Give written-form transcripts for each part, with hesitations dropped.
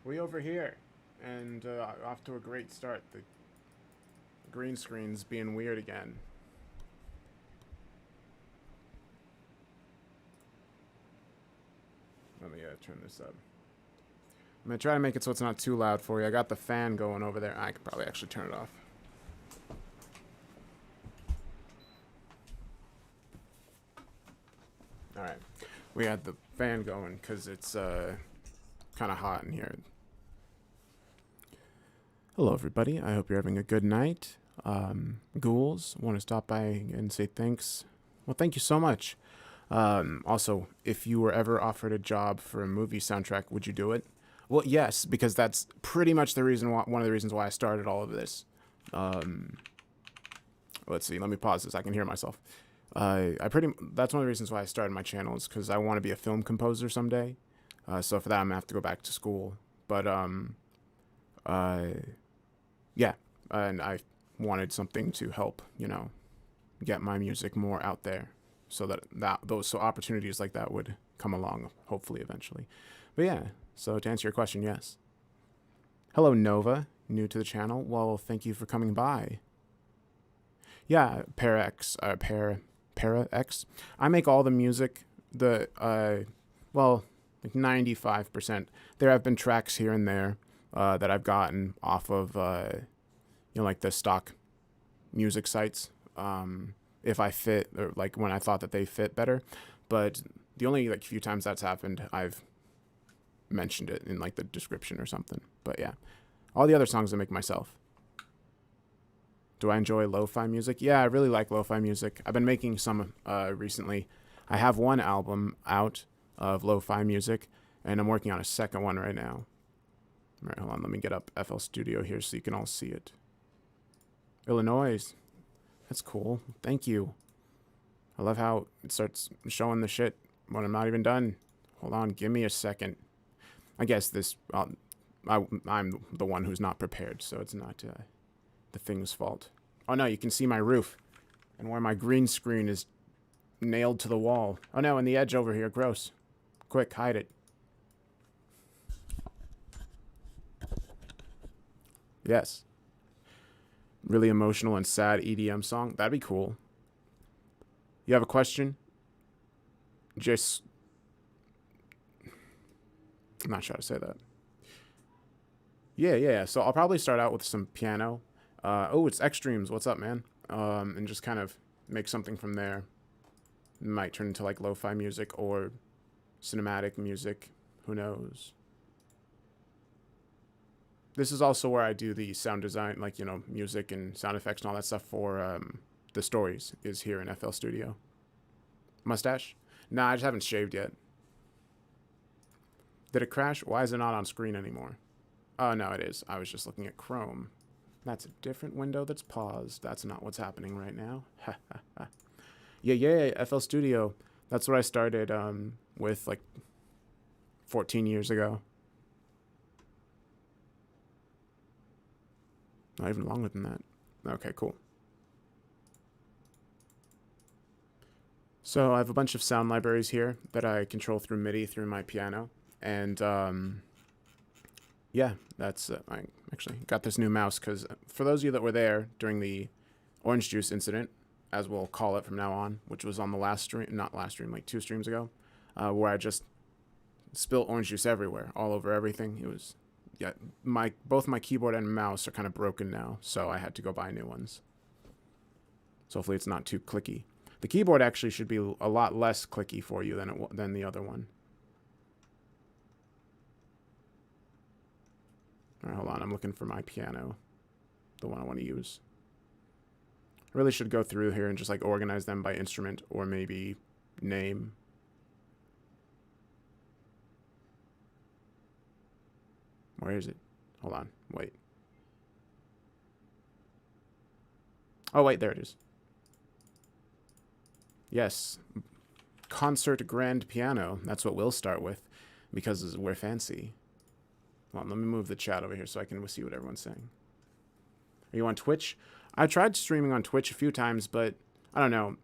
We over here, and off to a great start. The green screen's being weird again. Let me turn this up. I'm gonna try to make it so it's not too loud for you. I got the fan going over there. I could probably actually turn it off. All right, we had the fan going because it's kind of hot in here. Hello, everybody. I hope you're having a good night. Ghouls, want to stop by and say thanks. Well, thank you so much. Also, if you were ever offered a job for a movie soundtrack, would you do it? Well, yes, because that's pretty much the reason why, one of the reasons why I started all of this. Let's see. Let me pause this. I can hear myself. That's one of the reasons why I started my channel is because I want to be a film composer someday. So for that, I'm gonna have to go back to school. But yeah, and I wanted something to help, get my music more out there, so those opportunities like that would come along, hopefully eventually. But yeah, so to answer your question, yes. Hello, Nova, new to the channel. Well, thank you for coming by. Yeah, Para X. I make all the music. Well, like 95%. There have been tracks here and there that I've gotten off of, like the stock music sites. If I fit, or like when I thought that they fit better. But the only like few times that's happened, I've mentioned it in like the description or something. But yeah, all the other songs I make myself. Do I enjoy lo-fi music? Yeah, I really like lo-fi music. I've been making some recently. I have one album out of lo-fi music, and I'm working on a second one right now. All right, hold on. Let me get up FL Studio here so you can all see it. Illinois. That's cool. Thank you. I love how it starts showing the shit when I'm not even done. Hold on. Give me a second. I guess I'm the one who's not prepared, so it's not the thing's fault. Oh no, you can see my roof and where my green screen is nailed to the wall. Oh no, and the edge over here. Gross. Quick, hide it. Yes. Really emotional and sad EDM song. That'd be cool. You have a question? Just... I'm not sure how to say that. Yeah. So I'll probably start out with some piano. Oh, it's Extremes. What's up, man? And just kind of make something from there. It might turn into like lo-fi music or cinematic music. Who knows? This is also where I do the sound design, like, music and sound effects and all that stuff for the stories is here in FL Studio. Mustache? Nah, I just haven't shaved yet. Did it crash? Why is it not on screen anymore? Oh, no, it is. I was just looking at Chrome. That's a different window that's paused. That's not what's happening right now. Yeah, FL Studio. That's what I started with like 14 years ago. Not even longer than that. Okay, cool. So I have a bunch of sound libraries here that I control through MIDI through my piano. And yeah, that's I actually got this new mouse because for those of you that were there during the orange juice incident, as we'll call it from now on, which was on the last stream, not last stream, like 2 streams ago, where I just spilled orange juice everywhere, all over everything. It was, yeah, both my keyboard and mouse are kind of broken now, so I had to go buy new ones. So hopefully it's not too clicky. The keyboard actually should be a lot less clicky for you than the other one. All right, hold on. I'm looking for my piano, the one I want to use. I really should go through here and just like organize them by instrument or maybe name. Where is it? Hold on. Wait. Oh, wait. There it is. Yes. Concert grand piano. That's what we'll start with because we're fancy. Hold on, let me move the chat over here so I can see what everyone's saying. Are you on Twitch? I tried streaming on Twitch a few times, but I don't know.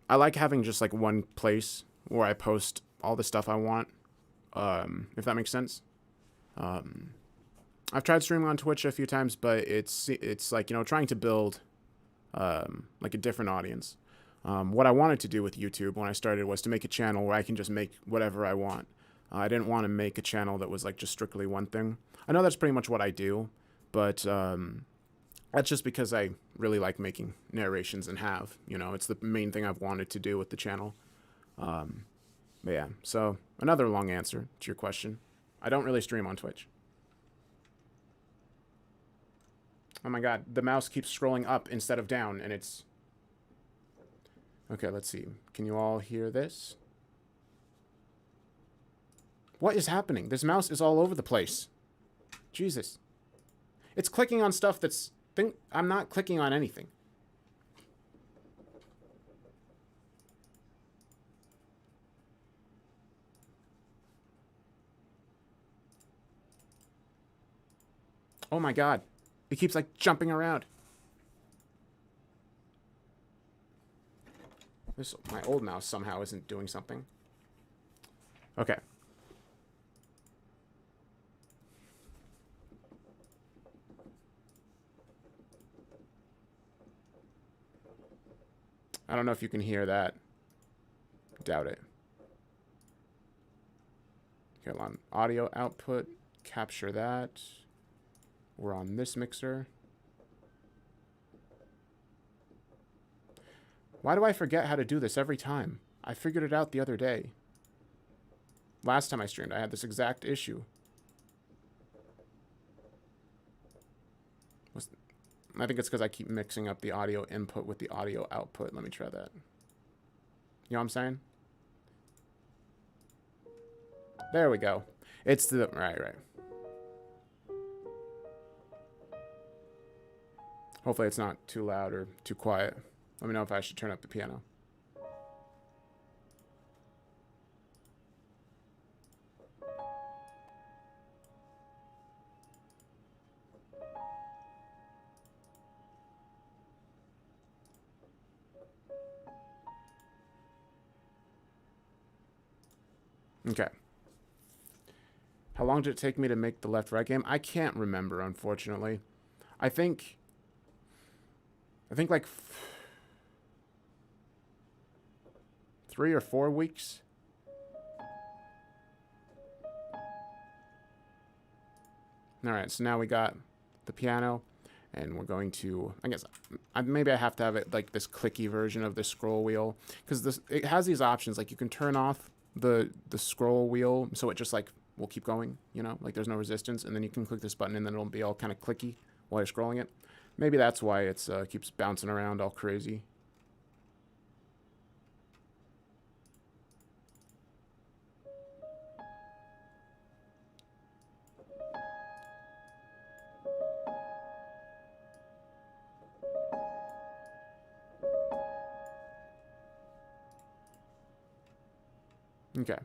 I like having just like one place where I post all the stuff I want if that makes sense. I've tried streaming on Twitch a few times, but it's like, you know, trying to build like a different audience. What I wanted to do with YouTube when I started was to make a channel where I can just make whatever I want. I didn't want to make a channel that was like just strictly one thing. I know that's pretty much what I do, but that's just because I really like making narrations and have, you know, it's the main thing I've wanted to do with the channel. But yeah, so another long answer to your question. I don't really stream on Twitch. Oh my god, the mouse keeps scrolling up instead of down, and it's... Okay, let's see. Can you all hear this? What is happening? This mouse is all over the place. Jesus. It's clicking on stuff that's... I'm not clicking on anything. Oh my god. It keeps like jumping around. My old mouse somehow isn't doing something. Okay. I don't know if you can hear that. Doubt it. Okay, on audio output, capture that. We're on this mixer. Why do I forget how to do this every time? I figured it out the other day. Last time I streamed, I had this exact issue. I think it's because I keep mixing up the audio input with the audio output. Let me try that. You know what I'm saying? There we go. It's the... Right. Hopefully it's not too loud or too quiet. Let me know if I should turn up the piano. Okay. How long did it take me to make the left-right game? I can't remember, unfortunately. I think like 3 or 4 weeks. All right, so now we got the piano, and we're going to, I guess, maybe I have to have it like this clicky version of the scroll wheel, because it has these options, like you can turn off the scroll wheel, so it just like will keep going, you know, like there's no resistance, and then you can click this button, and then it'll be all kind of clicky while you're scrolling it. Maybe that's why it's keeps bouncing around all crazy. Okay.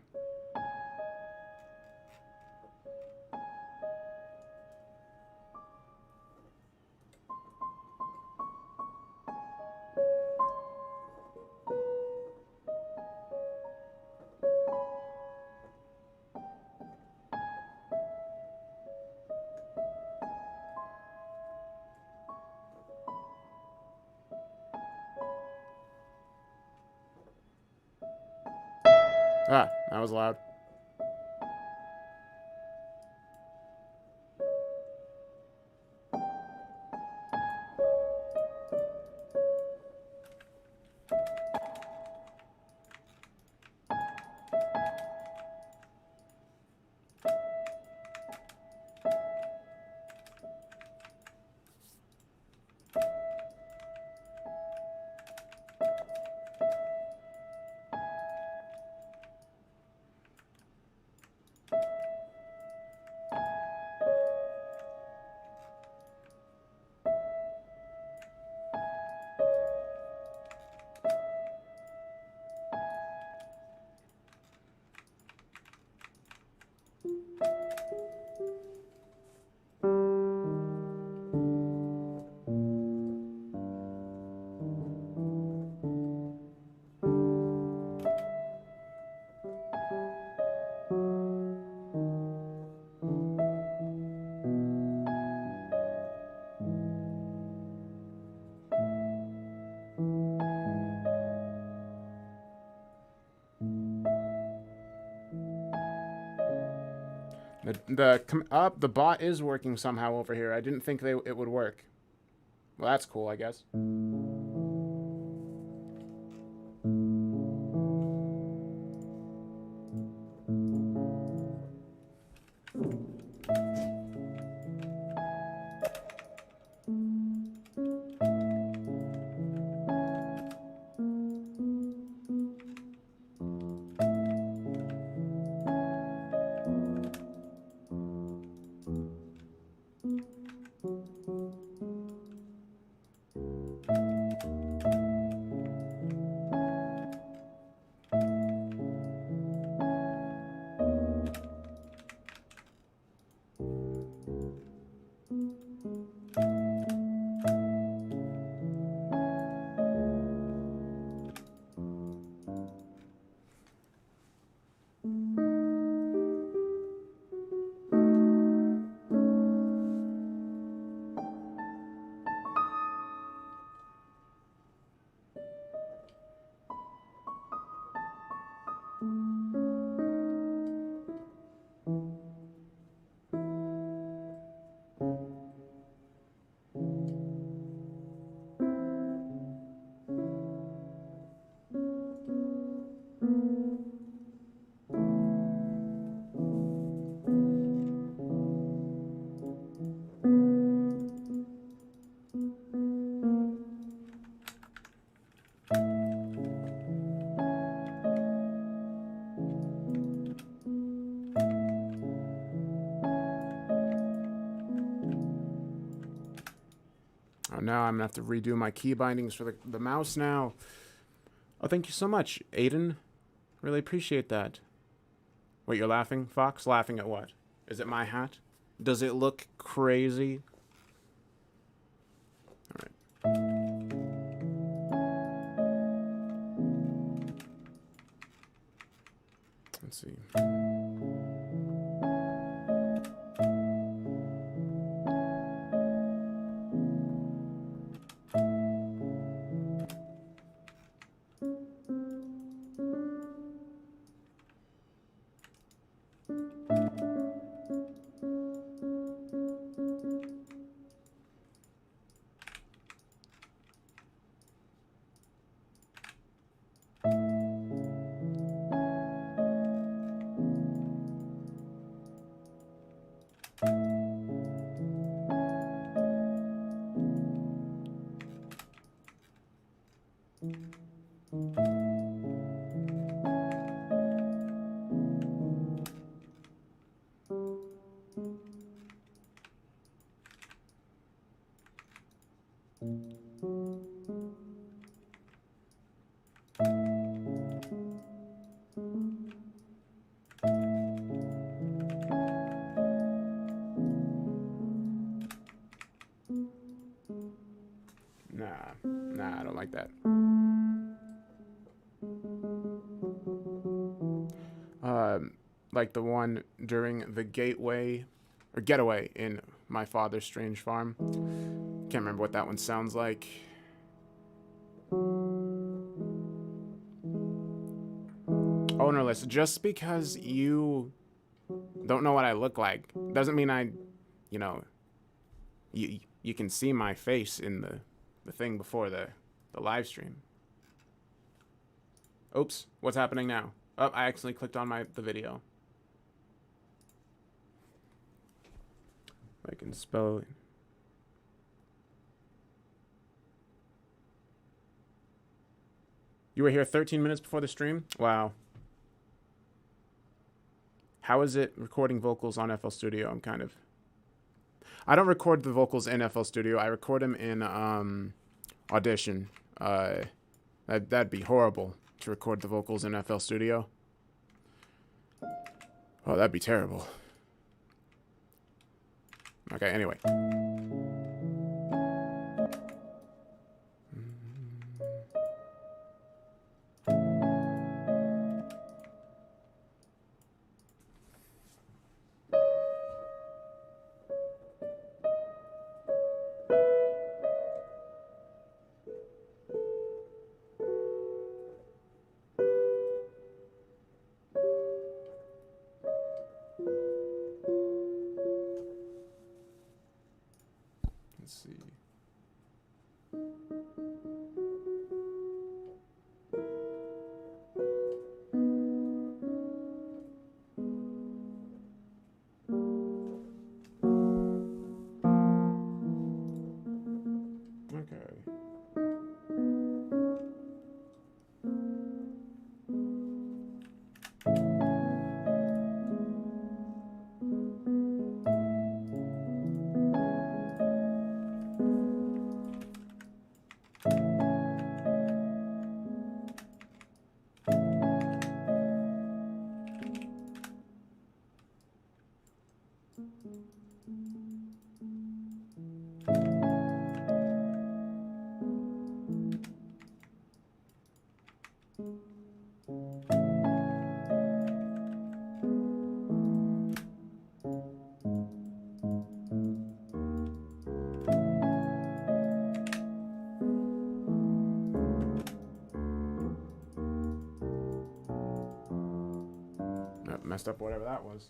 Ah, that was loud. The bot is working somehow over here. I didn't think it would work. Well, that's cool, I guess. Oh, now I'm gonna have to redo my key bindings for the mouse now. Oh, thank you so much, Aiden. Really appreciate that. Wait, you're laughing, Fox? Laughing at what? Is it my hat? Does it look crazy? All right. Let's see. Nah, I don't like that. Like the one during the getaway in My Father's Strange Farm. Can't remember what that one sounds like. Ownerless, just because you don't know what I look like doesn't mean you can see my face in the thing before the live stream. Oops, what's happening now? Oh, I accidentally clicked on the video. I can spell it. You were here 13 minutes before the stream? Wow. How is it recording vocals on FL Studio? I don't record the vocals in FL Studio. I record them in Audition. That'd be horrible to record the vocals in FL Studio. Oh, that'd be terrible. Okay, anyway. Okay. That messed up whatever that was.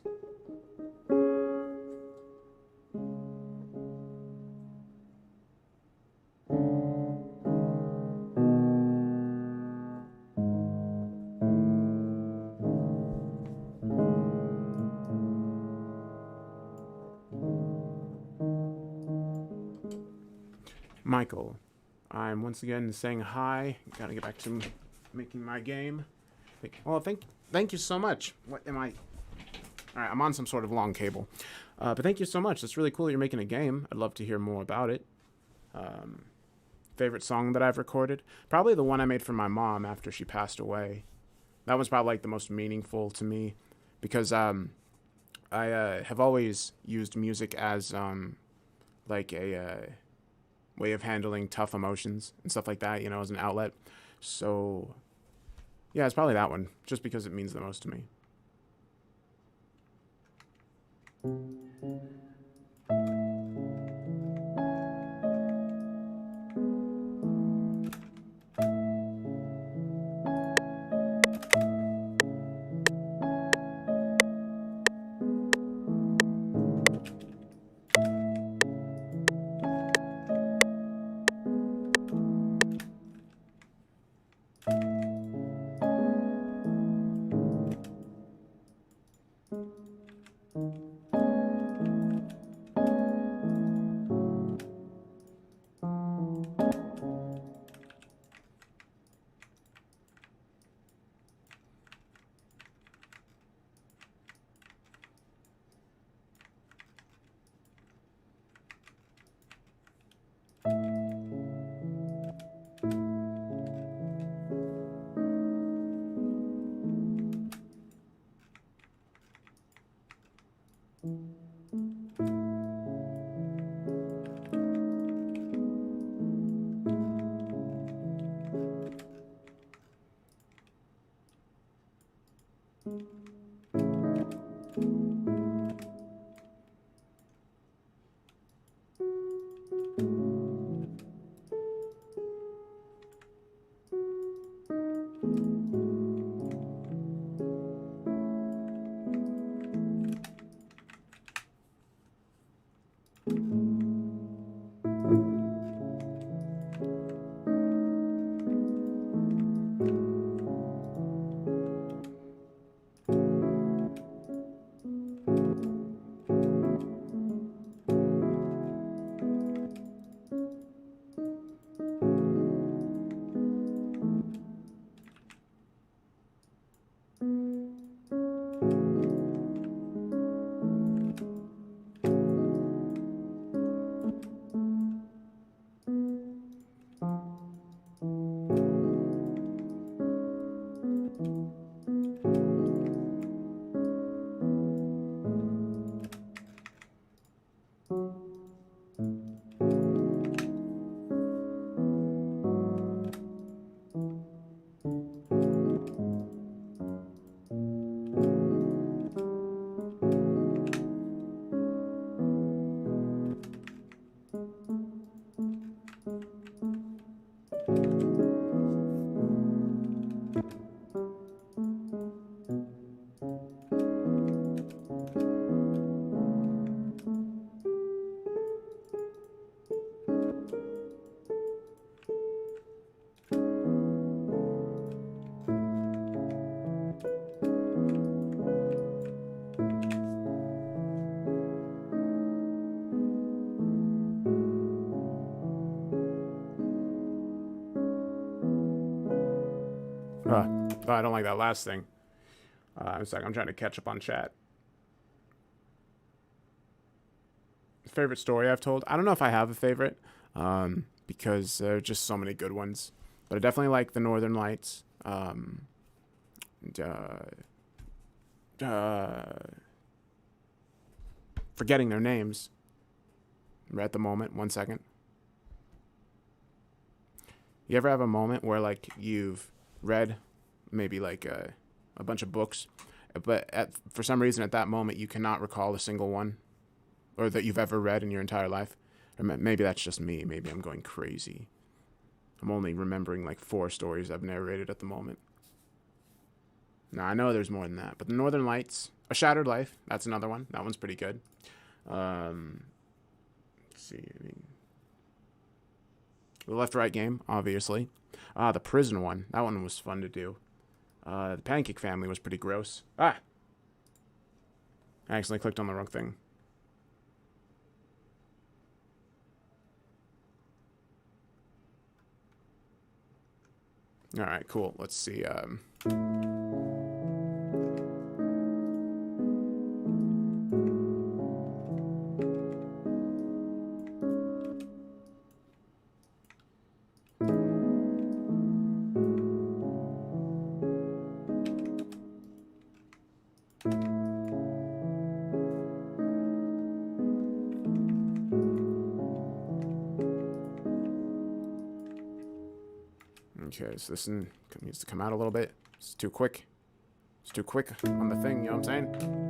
Michael, I'm once again saying hi. Gotta get back to making my game. Well, thank you so much. What am I? All right, I'm on some sort of long cable. But thank you so much. It's really cool that you're making a game. I'd love to hear more about it. Favorite song that I've recorded? Probably the one I made for my mom after she passed away. That was probably like the most meaningful to me because I have always used music as like a way of handling tough emotions and stuff like that, you know, as an outlet. So yeah, it's probably that one, just because it means the most to me. Oh, I don't like that last thing. It's like I'm trying to catch up on chat. Favorite story I've told? I don't know if I have a favorite, because there are just so many good ones. But I definitely like the Northern Lights. Forgetting their names right at the moment. 1 second. You ever have a moment where like you've read maybe like a bunch of books, but for some reason at that moment you cannot recall a single one, or that you've ever read in your entire life? Or maybe that's just me. Maybe I'm going crazy. I'm only remembering like 4 stories I've narrated at the moment. Now, I know there's more than that, but the Northern Lights, A Shattered Life, that's another one. That one's pretty good. Let's see. The Left-Right Game, obviously. The prison one. That one was fun to do. The Pancake Family was pretty gross. I accidentally clicked on the wrong thing. All right, cool. Let's see. Okay, so this needs to come out a little bit. It's too quick. It's too quick on the thing, you know what I'm saying?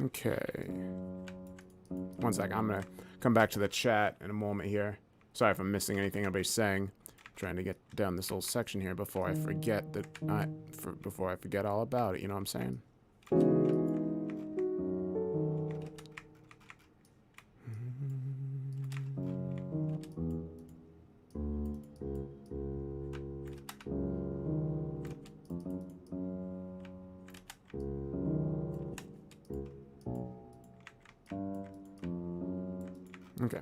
Okay. 1 sec. I'm going to come back to the chat in a moment here. Sorry if I'm missing anything anybody's saying. Trying to get down this little section here before I forget that before I forget all about it. You know what I'm saying? Okay.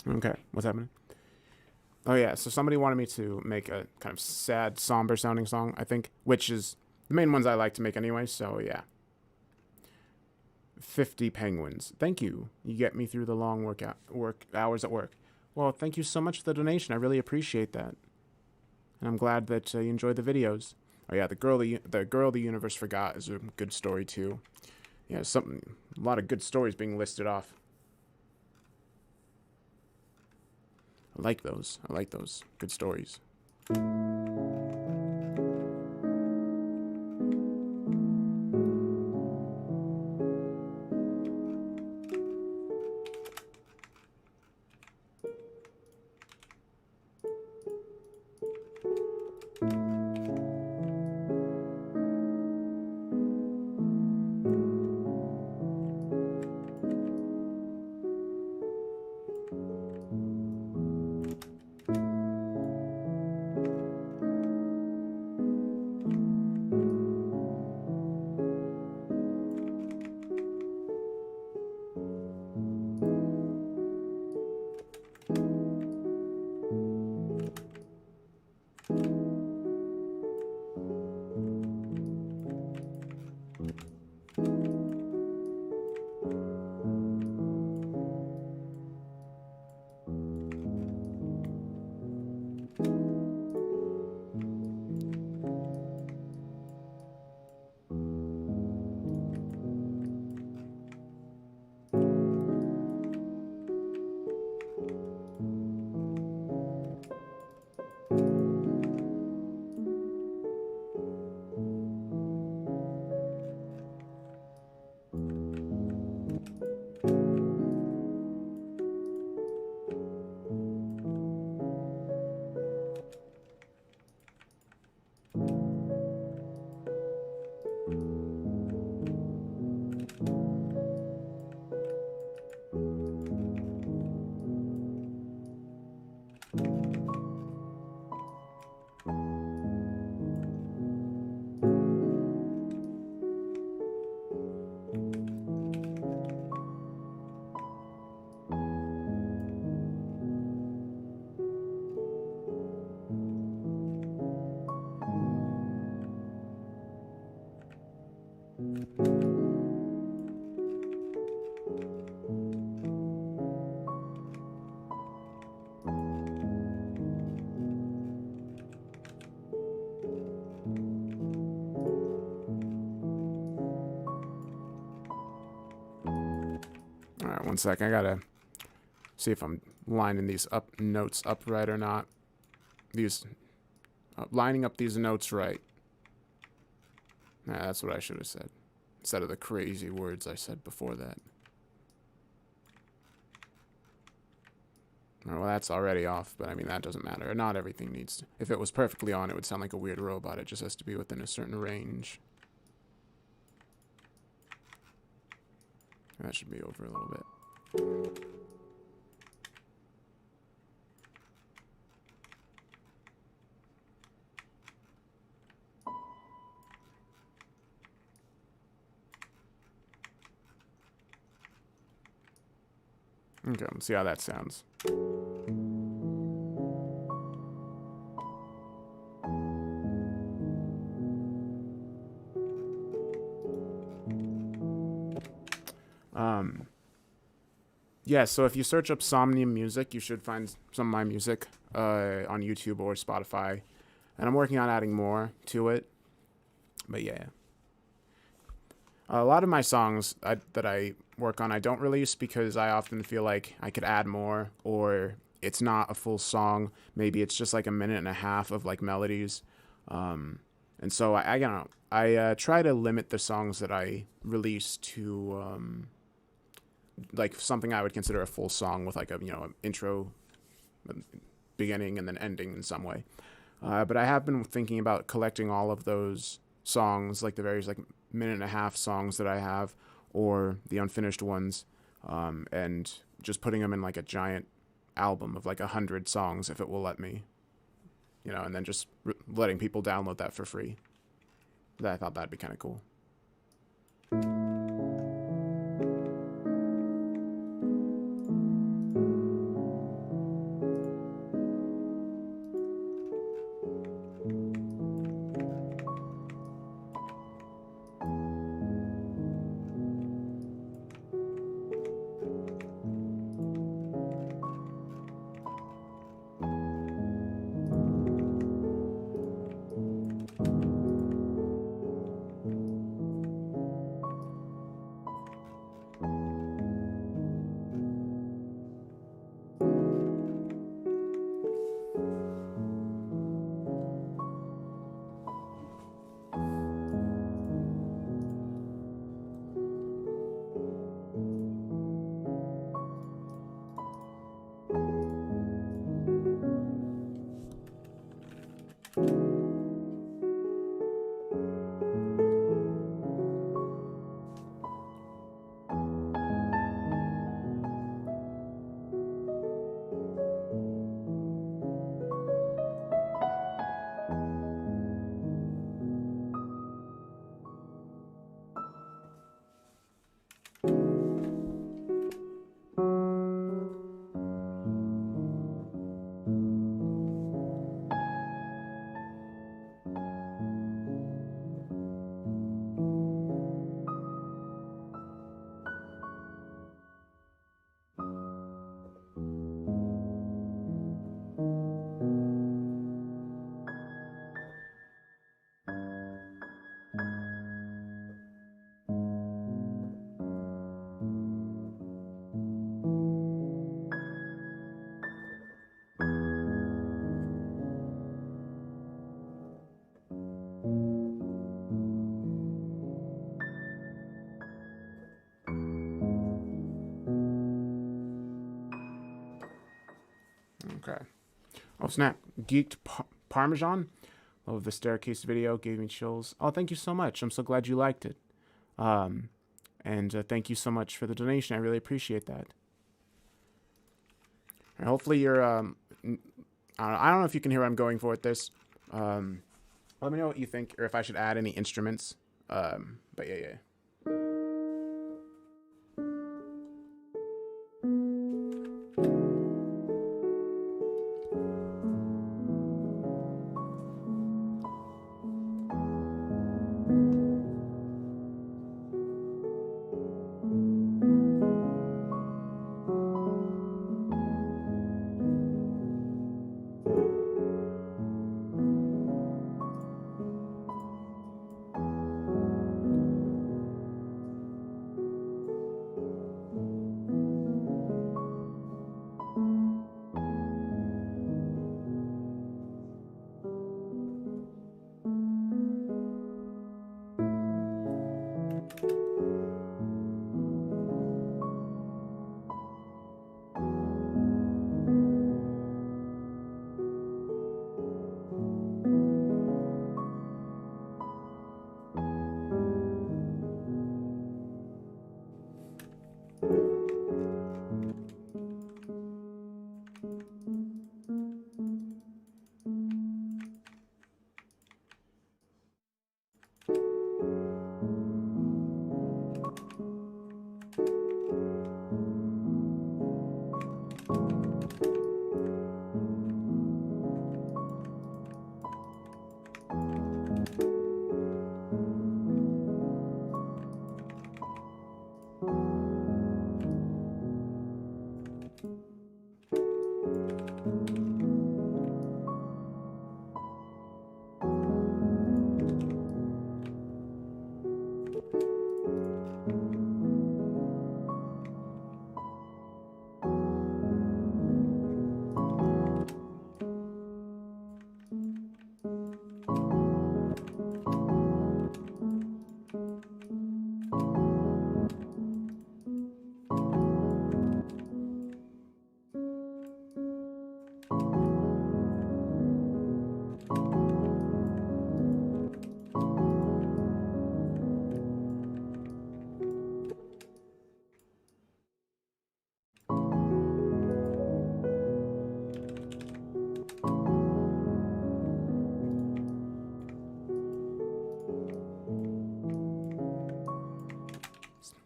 Okay, what's happening? Oh yeah, so somebody wanted me to make a kind of sad, somber sounding song, I think, which is the main ones I like to make anyway, so yeah. 50 penguins. Thank you. You get me through the long work hours at work. Well, thank you so much for the donation. I really appreciate that. And I'm glad that you enjoyed the videos. Oh yeah, the girl the universe forgot is a good story too. Yeah, a lot of good stories being listed off. I like those. I like those. Good stories. All right, one sec. I gotta see if I'm lining these notes up right or not. Lining up these notes right. Nah, that's what I should have said instead of the crazy words I said before that. Well, that's already off, but I mean, that doesn't matter. Not everything needs to. If it was perfectly on, it would sound like a weird robot. It just has to be within a certain range. That should be over a little bit. Okay, let's see how that sounds. Yeah, so if you search up Somnium music, you should find some of my music on YouTube or Spotify. And I'm working on adding more to it. But yeah. A lot of my songs that I work on, I don't release because I often feel like I could add more, or it's not a full song. Maybe it's just like a minute and a half of like melodies. And so I don't know. I try to limit the songs that I release to like something I would consider a full song with like a an intro, beginning, and then ending in some way. But I have been thinking about collecting all of those songs, like the various like minute and a half songs that I have, or the unfinished ones, and just putting them in like a giant album of like 100 songs if it will let me, and then just letting people download that for free. I thought that'd be kind of cool. Okay. Oh snap! Geeked Parmesan. Oh, the staircase video gave me chills. Oh, thank you so much. I'm so glad you liked it. Um, and thank you so much for the donation. I really appreciate that. And hopefully you're. I don't know if you can hear what I'm going for with this. Let me know what you think, or if I should add any instruments. But yeah.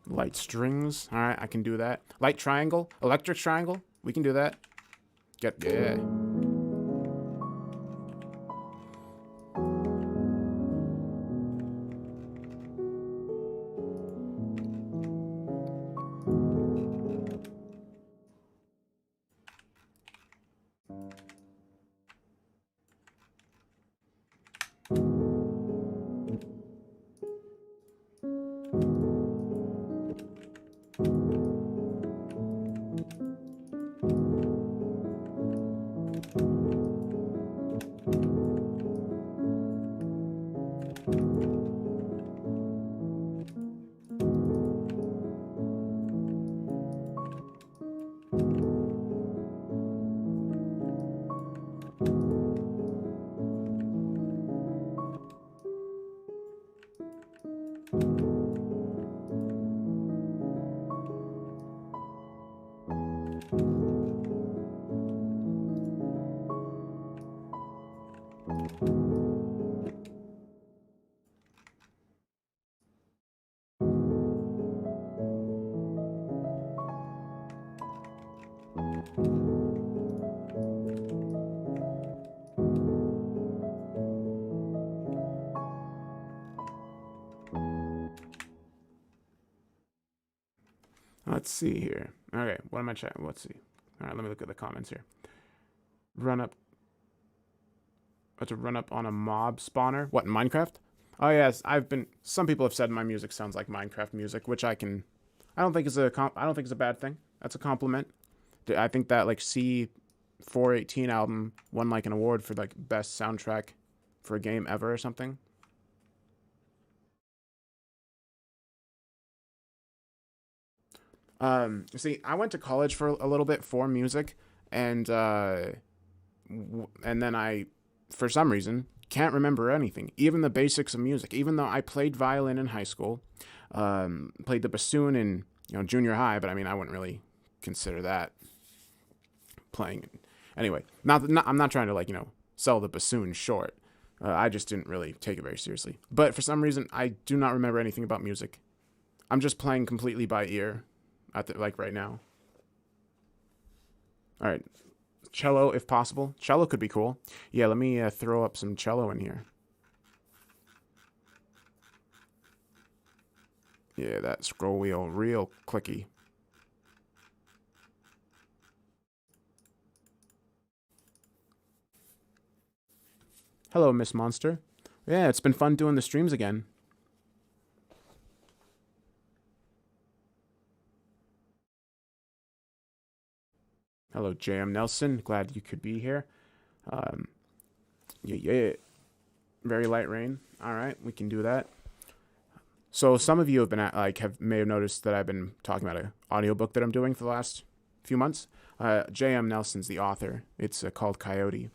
Light strings. All right, I can do that. Light triangle. Electric triangle. We can do that. Yeah. Let's see here. Okay, what am I checking? Let's see. All right, let me look at the comments here. Run up. To run up on a mob spawner. What, in Minecraft? Oh yes, some people have said my music sounds like Minecraft music, which I don't think is a bad thing. That's a compliment. I think that like C418 album won like an award for like best soundtrack for a game ever or something. See, I went to college for a little bit for music, and then I, for some reason, can't remember anything, even the basics of music. Even though I played violin in high school, played the bassoon in junior high, but I mean I wouldn't really consider that playing. Anyway, I'm not trying to like sell the bassoon short. I just didn't really take it very seriously. But for some reason, I do not remember anything about music. I'm just playing completely by ear. Like right now. All right, cello if possible. Cello could be cool. Yeah, let me throw up some cello in here. Yeah, that scroll wheel real clicky. Hello, Miss Monster. Yeah, it's been fun doing the streams again. Hello, J.M. Nelson. Glad you could be here. Yeah. Very light rain. All right, we can do that. So some of you have been may have noticed that I've been talking about an audiobook that I'm doing for the last few months. J.M. Nelson's the author. It's called Coyote.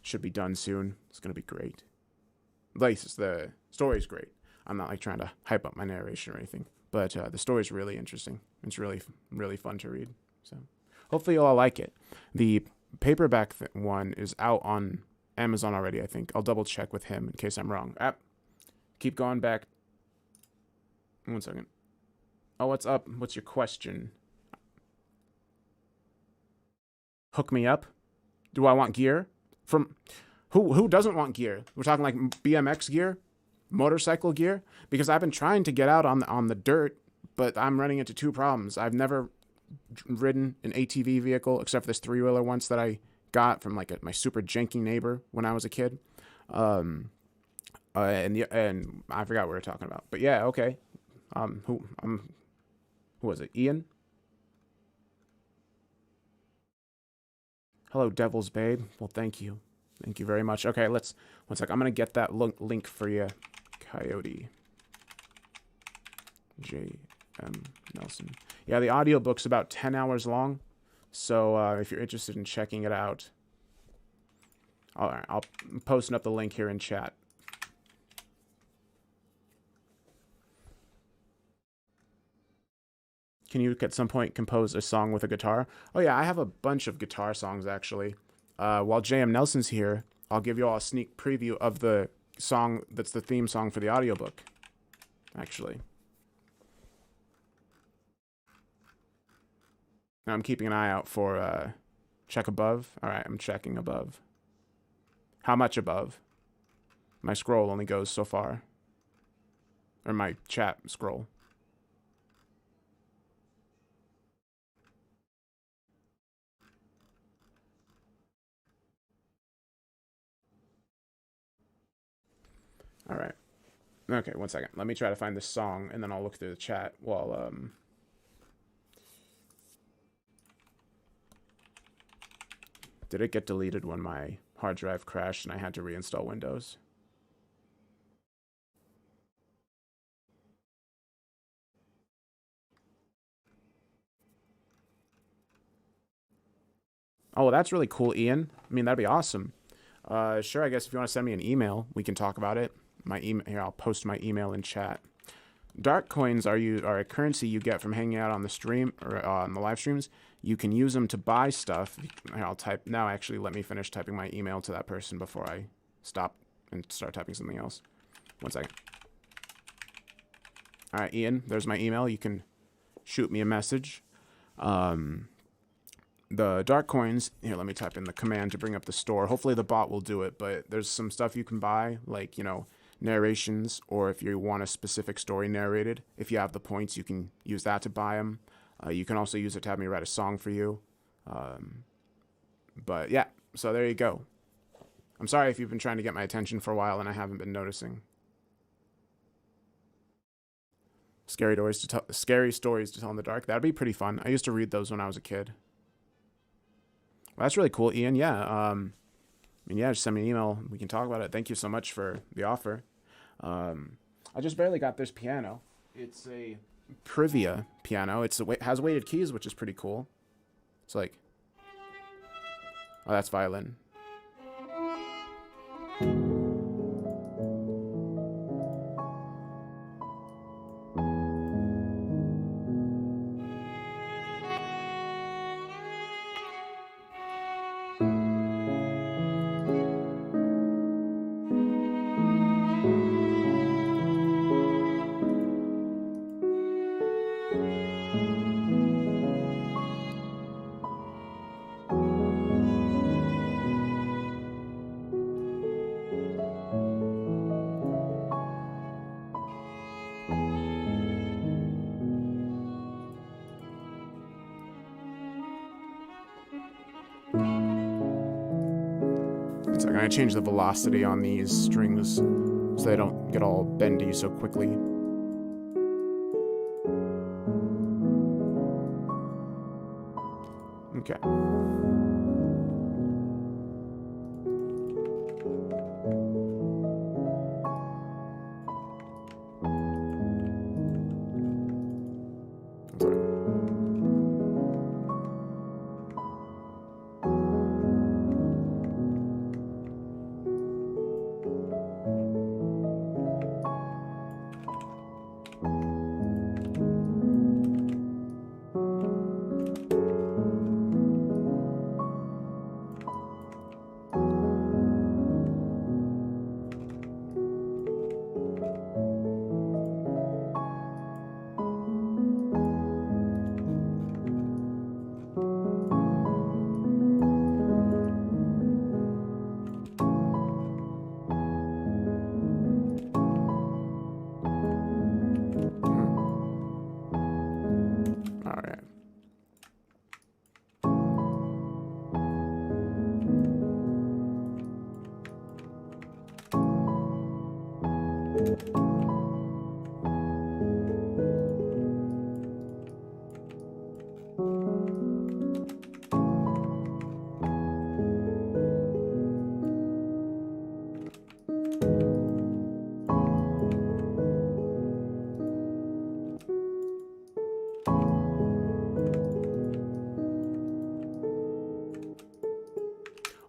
Should be done soon. It's gonna be great. Like the story's great. I'm not like trying to hype up my narration or anything, but the story's really interesting. It's really fun to read. So. Hopefully you'll all like it. The paperback one is out on Amazon already, I think. I'll double check with him in case I'm wrong. Keep going back. 1 second. Oh, what's up? What's your question? Hook me up? Do I want gear? From who doesn't want gear? We're talking like BMX gear? Motorcycle gear? Because I've been trying to get out on the dirt, but I'm running into two problems. I've never ridden an ATV vehicle except for this 3-wheeler once that I got from like my super janky neighbor when I was a kid. And I forgot what we were talking about. But yeah, okay. Who was it? Ian? Hello, Devil's Babe. Well, thank you. Thank you very much. Okay, one sec. I'm going to get that link for you. Coyote. J.M. Nelson. Yeah, the audiobook's about 10 hours long. So if you're interested in checking it out, I'll post up the link here in chat. Can you at some point compose a song with a guitar? Oh yeah, I have a bunch of guitar songs actually. While J.M. Nelson's here, I'll give you all a sneak preview of the song that's the theme song for the audiobook. Actually. Now I'm keeping an eye out for check above. All right, I'm checking above. How much above? My scroll only goes so far. Or my chat scroll. All right. Okay, one second. Let me try to find this song, and then I'll look through the chat while Did it get deleted when my hard drive crashed and I had to reinstall Windows? Oh, well, that's really cool, Ian. I mean, that'd be awesome. Sure, I guess if you want to send me an email, we can talk about it. My email here, I'll post my email in chat. Dark coins are a currency you get from hanging out on the stream or on the live streams. You can use them to buy stuff. Here, I'll type now. Actually, let me finish typing my email to that person before I stop and start typing something else. One second. All right, Ian, there's my email. You can shoot me a message. The dark coins, here, let me type in the command to bring up the store. Hopefully the bot will do it, but there's some stuff you can buy, like, you know, narrations, or if you want a specific story narrated, if you have the points, you can use that to buy them. You can also use it to have me write a song for you. But yeah, so there you go. I'm sorry if you've been trying to get my attention for a while and I haven't been noticing. Scary stories to tell in the dark. That'd be pretty fun. I used to read those when I was a kid. Well, that's really cool, Ian. Yeah. I mean, yeah, just send me an email. We can talk about it. Thank you so much for the offer. I just barely got this piano. It's a Privia piano. Has weighted keys, which is pretty cool. It's like, oh, that's violin. So I'm going to change the velocity on these strings so they don't get all bendy so quickly. Okay.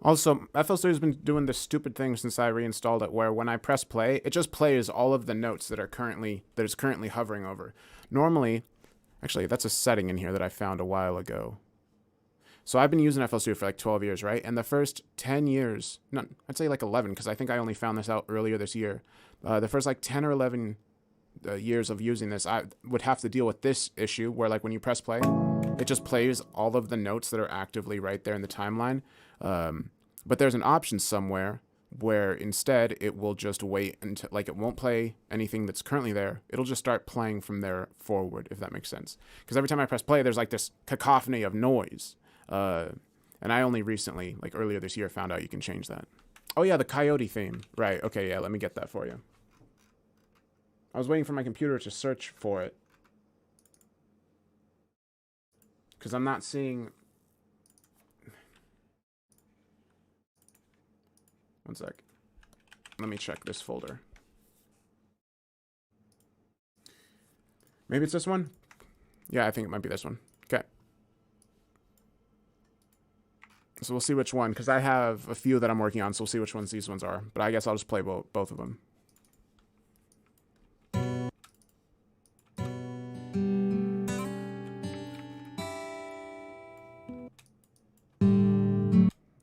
Also, FL Studio has been doing this stupid thing since I reinstalled it, where when I press play, it just plays all of the notes that is currently hovering over. Normally, actually, that's a setting in here that I found a while ago. So I've been using FL Studio for like 12 years, right? And the first 10 years, no, I'd say like 11, because I think I only found this out earlier this year. The first like 10 or 11 years of using this, I would have to deal with this issue where like when you press play, it just plays all of the notes that are actively right there in the timeline. But there's an option somewhere where instead it will just wait until, like, it won't play anything that's currently there. It'll just start playing from there forward, if that makes sense. Because every time I press play, there's like this cacophony of noise. And I only recently, like earlier this year, found out you can change that. Oh yeah, the coyote theme. Right, okay, yeah, let me get that for you. I was waiting for my computer to search for it. Because I'm not seeing... One sec. Let me check this folder. Maybe it's this one? Yeah, I think it might be this one. Okay. So we'll see which one, because I have a few that I'm working on, so we'll see which ones these ones are. But I guess I'll just play both of them.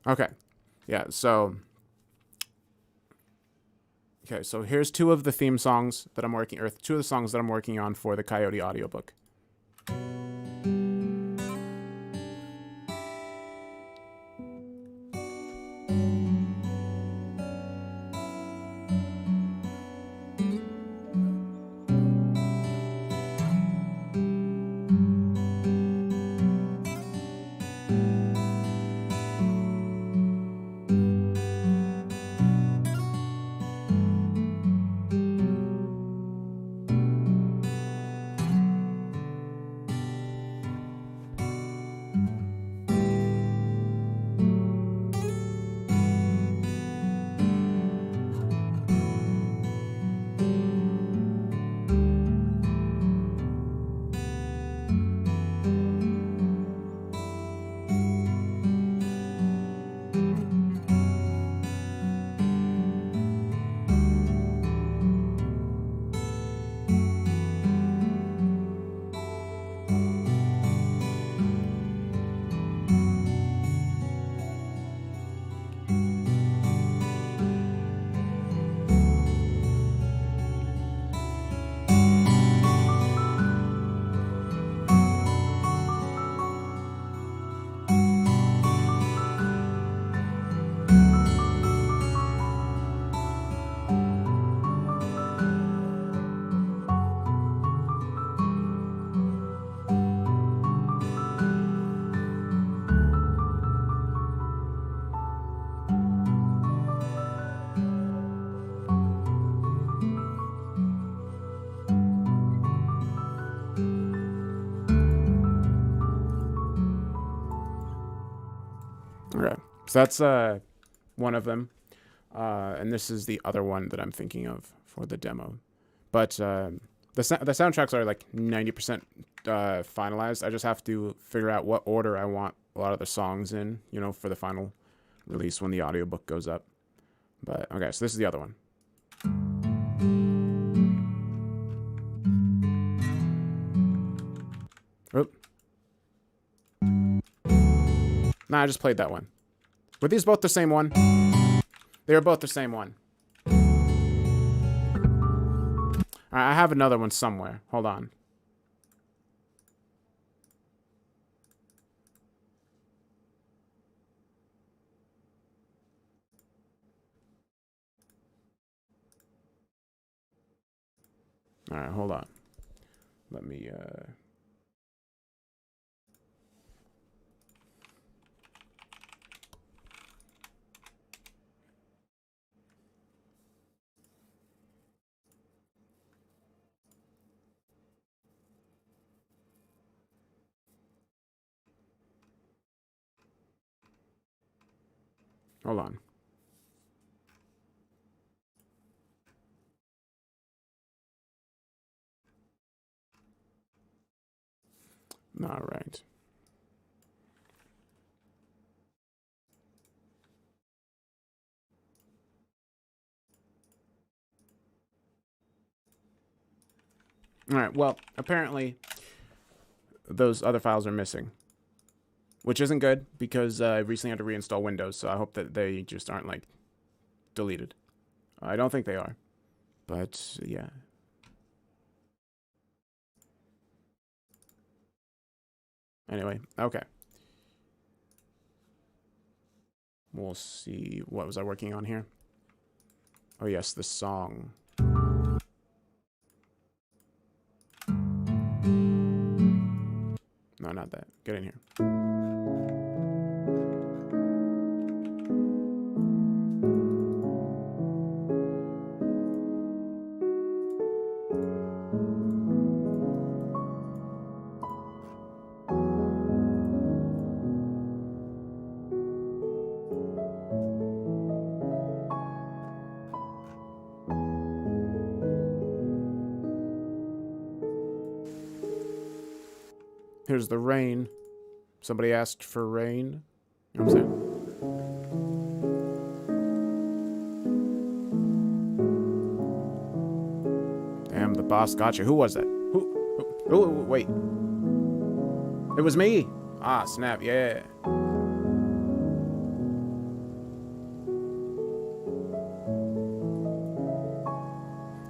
Okay. Yeah, so... Okay, so here's two of the theme songs that I'm working, or two of the songs that I'm working on for the Coyote audiobook. Okay, so that's one of them, and this is the other one that I'm thinking of for the demo. But the soundtracks are like 90% finalized. I just have to figure out what order I want a lot of the songs in, you know, for the final release when the audiobook goes up. But okay, so this is the other one. Oop. Nah, I just played that one. Were these both the same one? They were both the same one. Alright, I have another one somewhere. Hold on. Alright, hold on. Let me, hold on. Alright. Alright, well, apparently those other files are missing. Which isn't good, because I recently had to reinstall Windows, so I hope that they just aren't, like, deleted. I don't think they are. But, yeah. Anyway, okay. We'll see. What was I working on here? Oh, yes, the song. No, not that. Get in here. Here's the rain. Somebody asked for rain. You know what I'm saying? Damn, the boss got you. Who was that? Who wait. It was me. Ah, snap, yeah.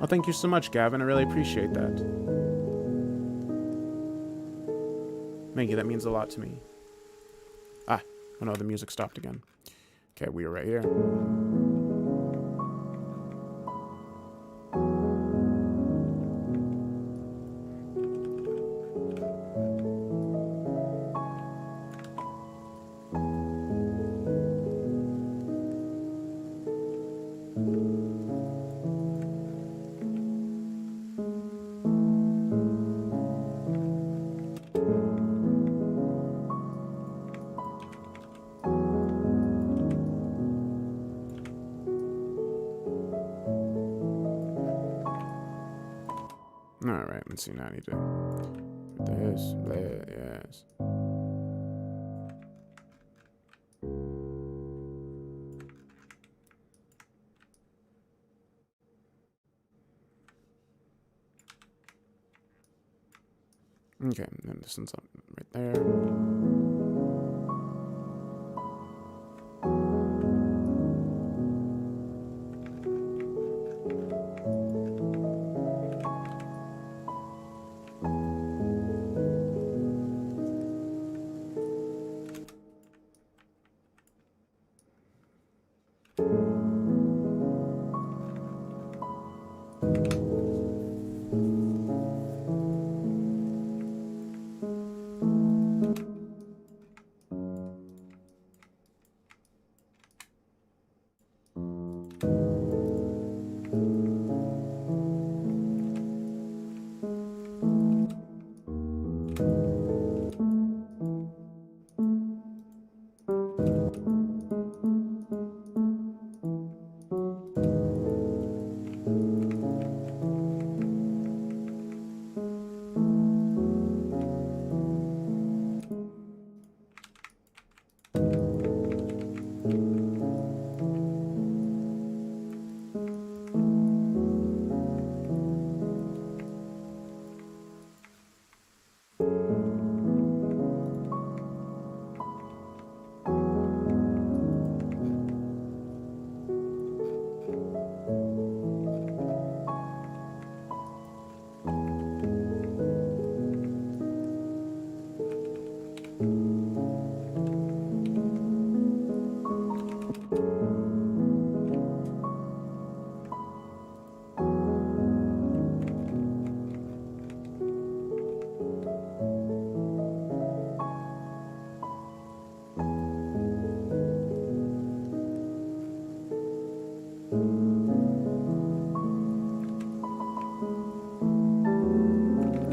Oh, thank you so much, Gavin. I really appreciate that. Thank you, that means a lot to me. Ah, oh no, the music stopped again. Okay, we are right here. Alright, let's see, now I need to this, that, yes. Okay, and then this one's up right there.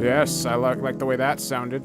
Yes, I like the way that sounded.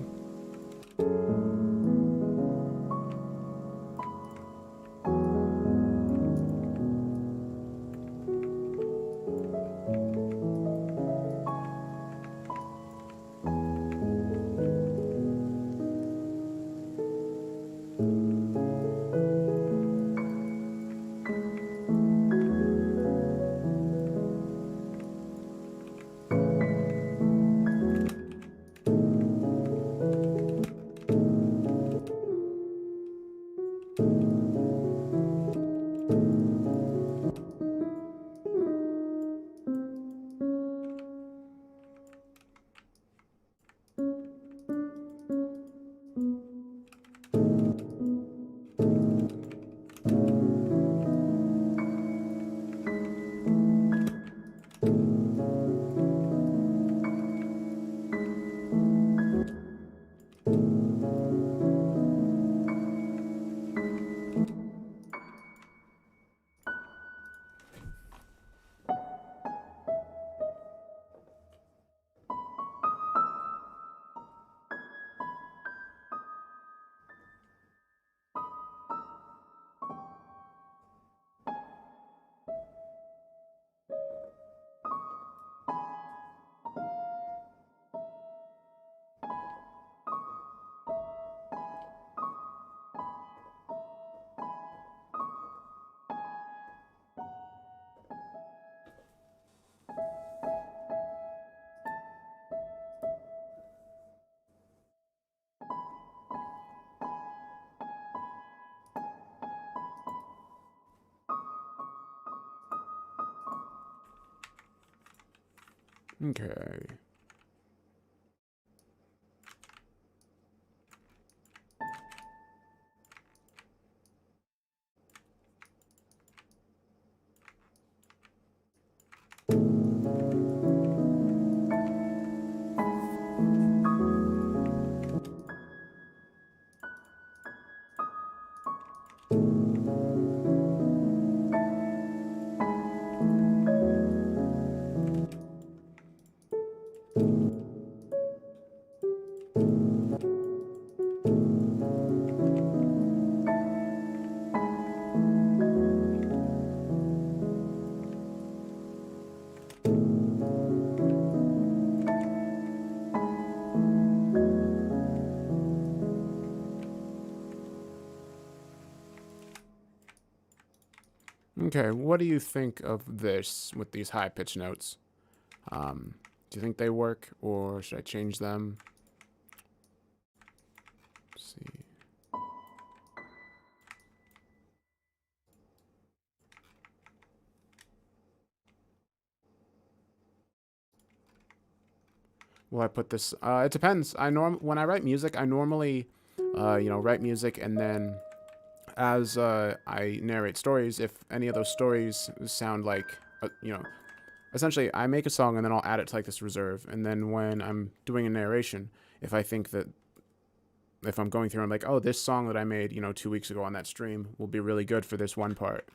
Okay. Okay, what do you think of this with these high pitch notes? Do you think they work, or should I change them? Let's see. Will I put this? It depends. When I write music, I normally, write music, and then as I narrate stories, if any of those stories sound like, essentially, I make a song and then I'll add it to like this reserve, and then when I'm doing a narration, if I think that if I'm going through, I'm like, oh, this song that I made, 2 weeks ago on that stream will be really good for this one part.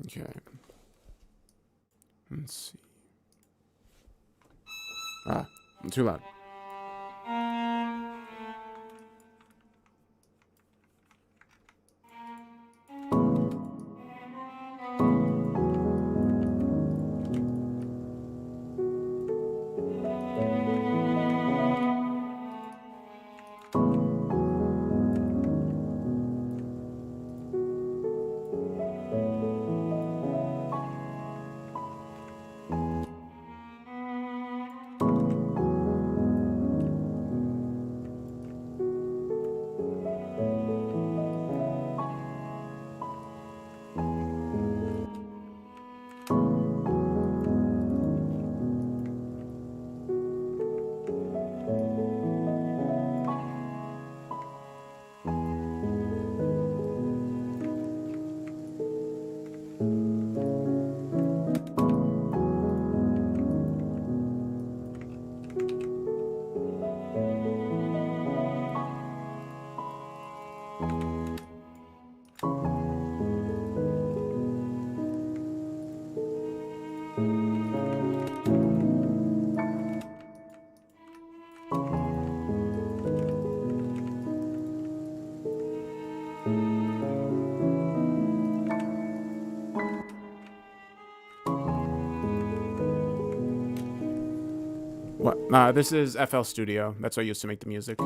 Okay. Let's see. I'm too loud. What? This is FL Studio. That's what I used to make the music.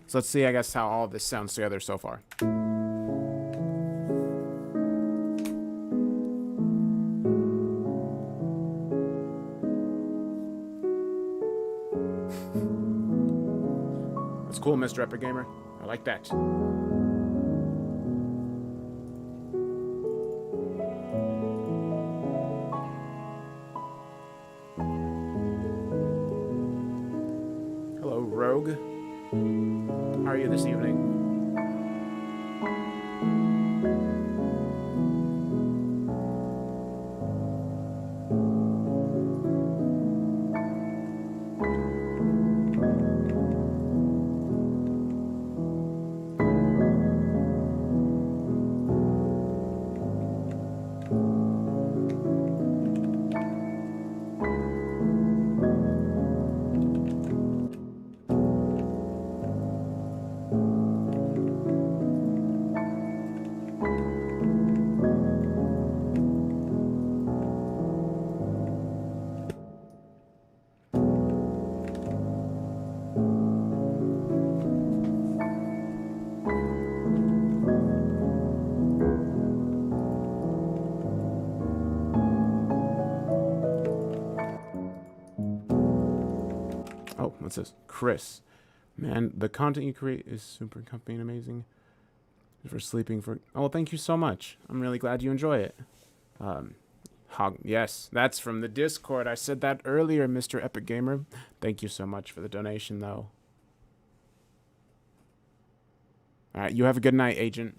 So let's see, I guess, how all this sounds together so far. That's cool, Mr. Epic Gamer. I like that. Hello, Rogue. How are you this evening? Oh, what's this? Chris. Man, the content you create is super comfy and amazing. For sleeping for... Oh, thank you so much. I'm really glad you enjoy it. Yes, that's from the Discord. I said that earlier, Mr. Epic Gamer. Thank you so much for the donation, though. All right, you have a good night, Agent.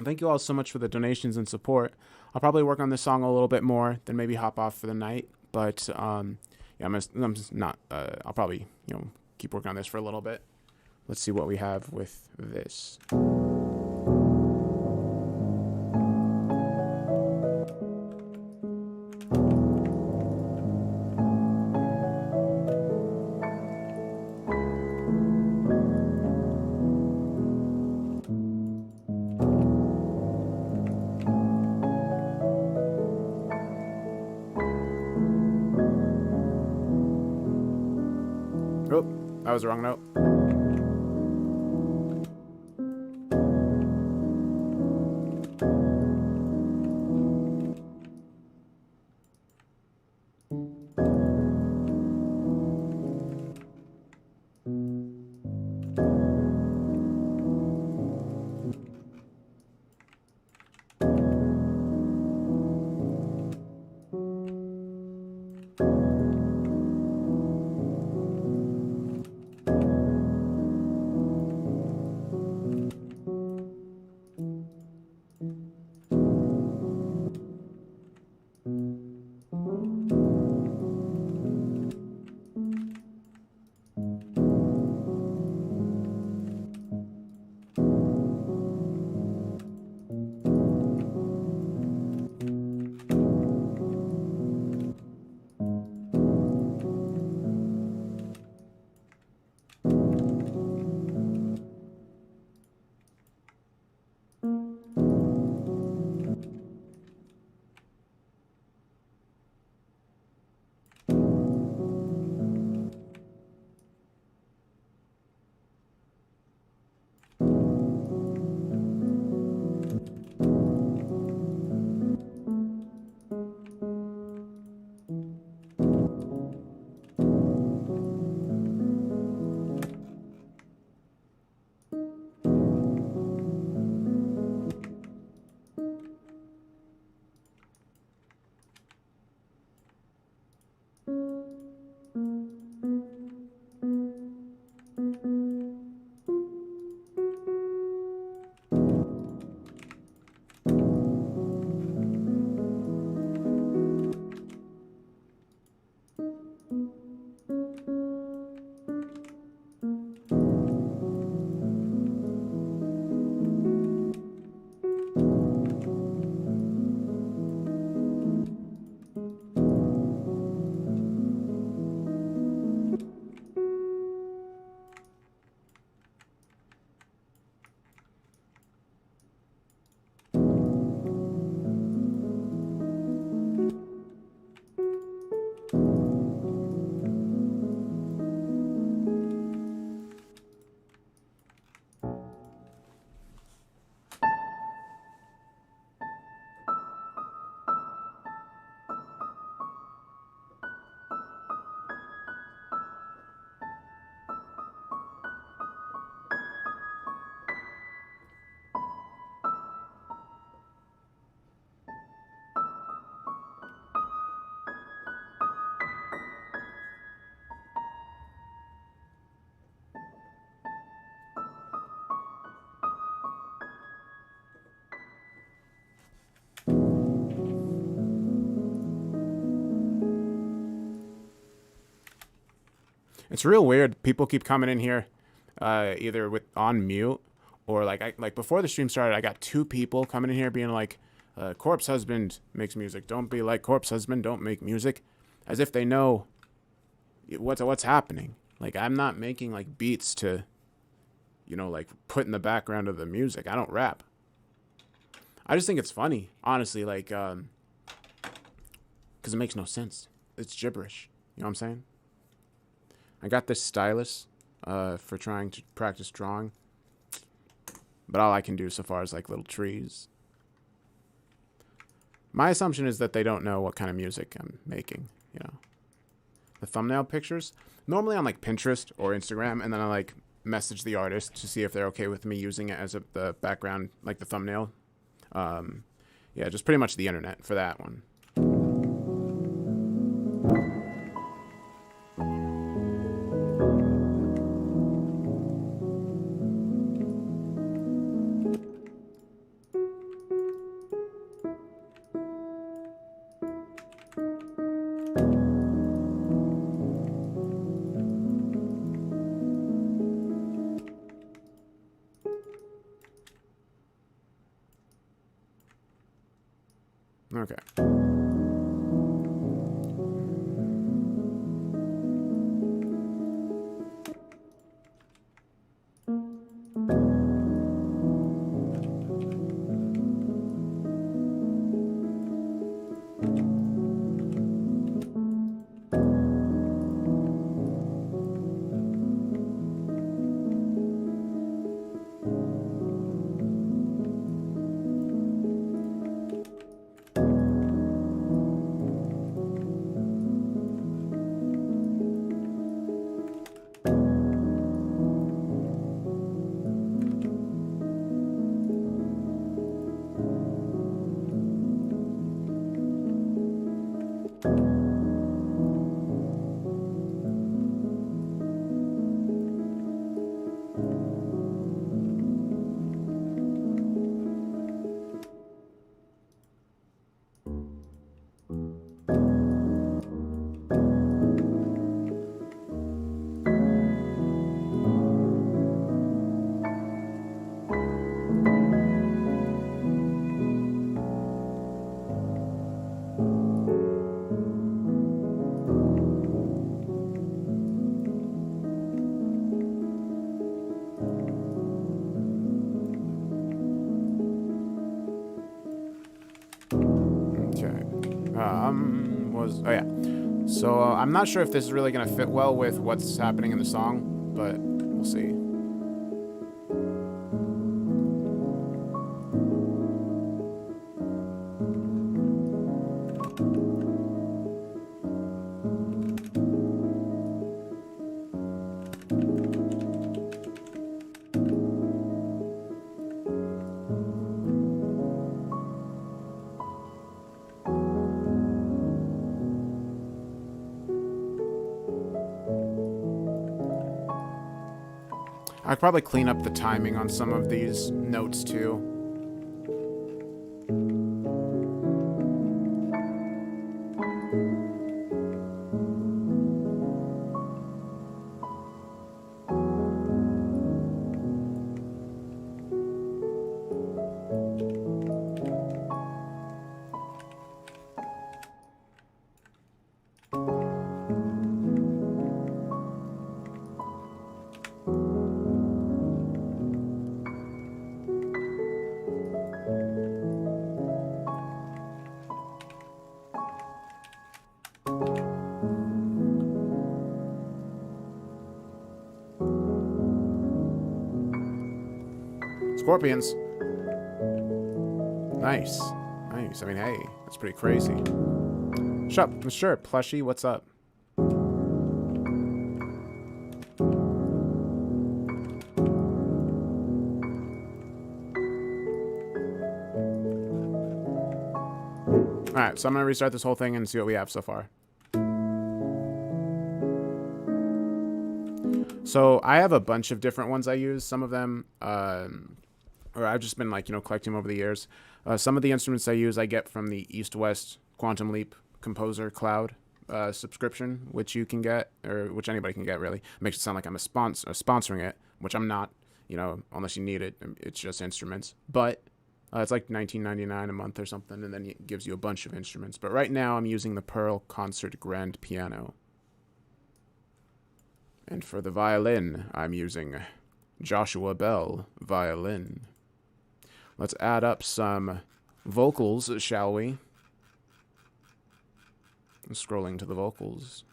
Thank you all so much for the donations and support. I'll probably work on this song a little bit more, then maybe hop off for the night. But yeah, I'm just not. I'll probably keep working on this for a little bit. Let's see what we have with this. Oh, that was the wrong note. It's real weird. People keep coming in here, either with on mute or like before the stream started, I got 2 people coming in here being like, "Corpse Husband makes music. Don't be like Corpse Husband. Don't make music," as if they know what's happening. Like, I'm not making like beats to, like put in the background of the music. I don't rap. I just think it's funny, honestly, like, because it makes no sense. It's gibberish. You know what I'm saying? I got this stylus for trying to practice drawing, but all I can do so far is like little trees. My assumption is that they don't know what kind of music I'm making, The thumbnail pictures, normally on like Pinterest or Instagram, and then I like message the artist to see if they're okay with me using it as the background, like the thumbnail. Yeah, just pretty much the internet for that one. Okay. Oh yeah. So I'm not sure if this is really gonna fit well with what's happening in the song, but we'll see. I'd probably clean up the timing on some of these notes too. Scorpions. Nice. Nice. I mean, hey, that's pretty crazy. Sure, Plushie, what's up? Alright, so I'm going to restart this whole thing and see what we have so far. So I have a bunch of different ones I use. Some of them, or I've just been like, collecting them over the years. Some of the instruments I use I get from the East-West Quantum Leap Composer Cloud. subscription, which you can get, or which anybody can get, really. Makes it sound like I'm sponsoring it, which I'm not, you know, unless you need it. It's just instruments. But it's like $19.99 a month or something, and then it gives you a bunch of instruments. But right now I'm using the Pearl Concert Grand Piano. And for the violin, I'm using Joshua Bell violin. Let's add up some vocals, shall we? I'm scrolling to the vocals.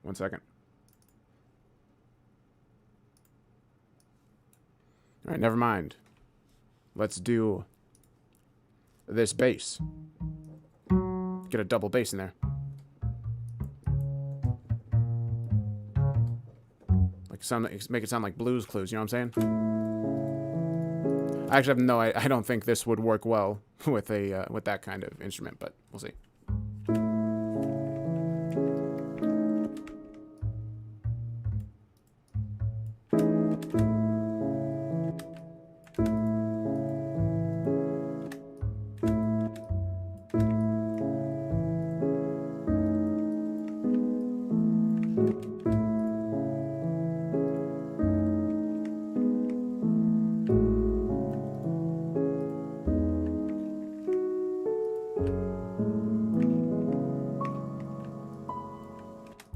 One second. All right, never mind. Let's do this bass. Get a double bass in there. Make it sound like Blues Clues, you know what I'm saying? I actually have I don't think this would work well with that kind of instrument, but we'll see.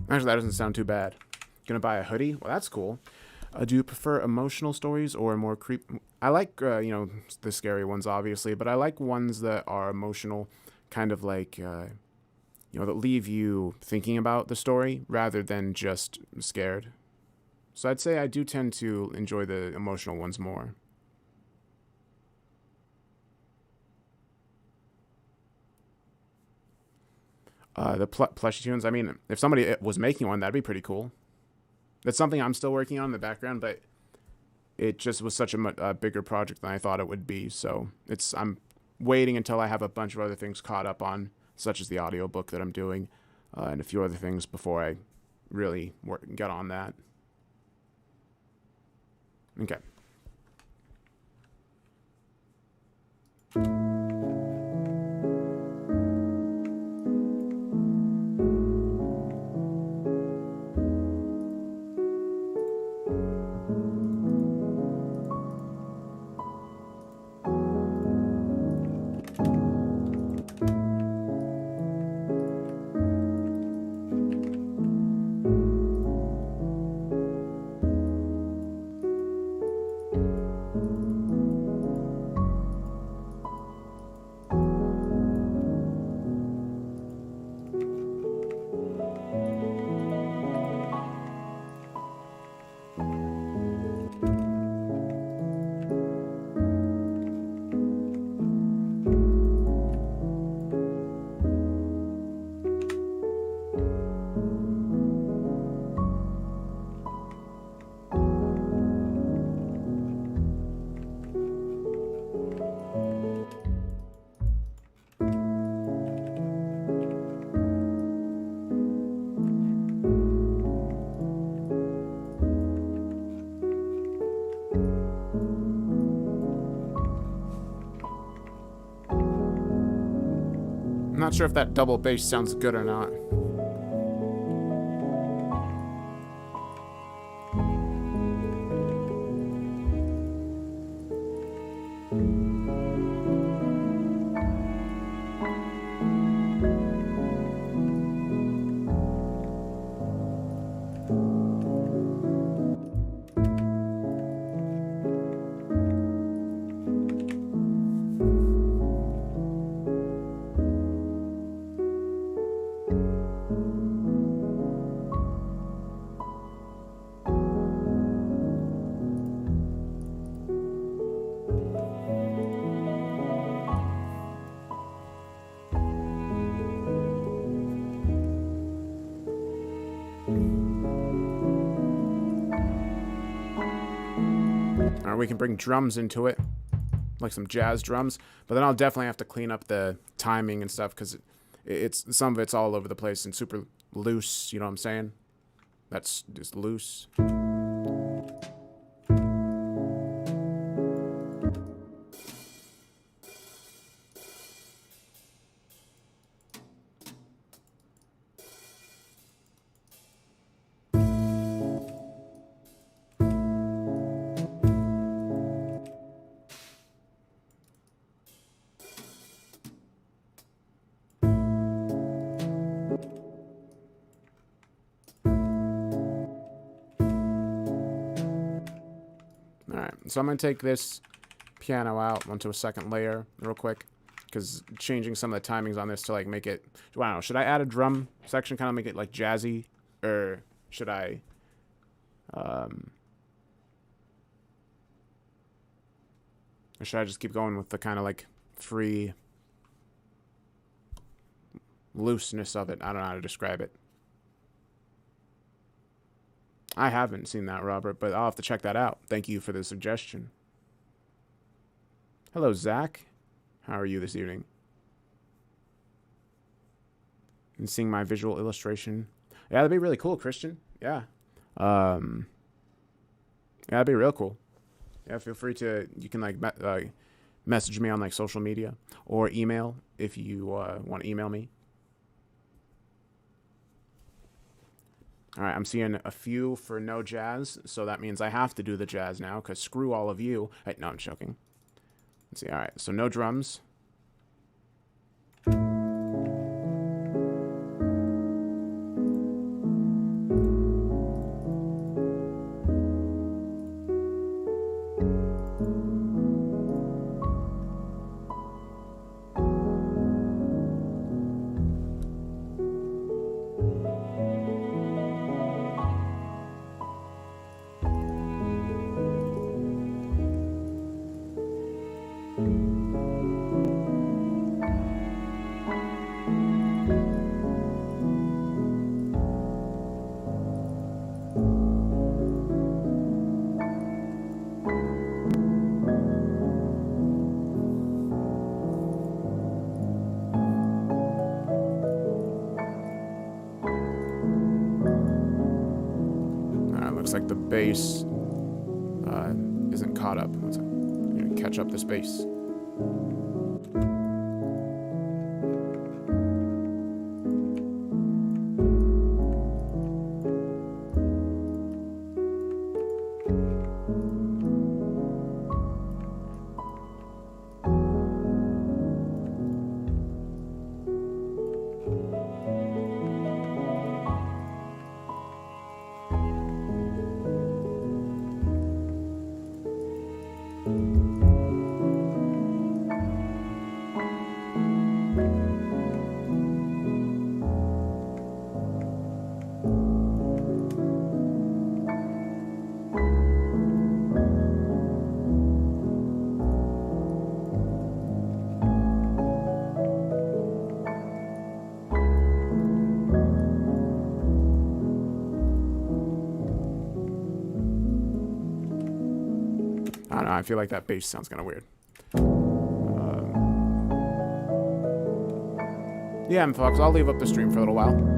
Actually, that doesn't sound too bad. Gonna buy a hoodie? Well, that's cool. Do you prefer emotional stories or more I like, the scary ones, obviously, but I like ones that are emotional, kind of like, that leave you thinking about the story rather than just scared. So I'd say I do tend to enjoy the emotional ones more. The plushie tunes, I mean, if somebody was making one, that'd be pretty cool. That's something I'm still working on in the background, but it just was such a bigger project than I thought it would be. So I'm waiting until I have a bunch of other things caught up on, such as the audiobook that I'm doing, and a few other things before I really get on that. Okay. I'm not sure if that double bass sounds good or not. Or we can bring drums into it, like some jazz drums. But then I'll definitely have to clean up the timing and stuff because it's some of it's all over the place and super loose. You know what I'm saying? that's just loose. Alright, so I'm going to take this piano out onto a second layer real quick, because changing some of the timings on this to like make it, I don't know, should I add a drum section, kind of make it like jazzy, or should I or should I just keep going with the kind of like free looseness of it? I don't know how to describe it. I haven't seen that, Robert, but I'll have to check that out. Thank you for the suggestion. Hello, Zach. How are you this evening? And seeing my visual illustration. Yeah, that'd be really cool, Christian. Yeah. Yeah, that'd be real cool. Yeah, feel free to, you can like message me on like social media or email if you want to email me. All right, I'm seeing a few for no jazz, so that means I have to do the jazz now, because screw all of you. No, I'm joking. Let's see, all right, so no drums. Looks like the bass isn't caught up. I'm gonna catch up this bass. I don't know, I feel like that bass sounds kind of weird. Yeah, folks, I'll leave up the stream for a little while.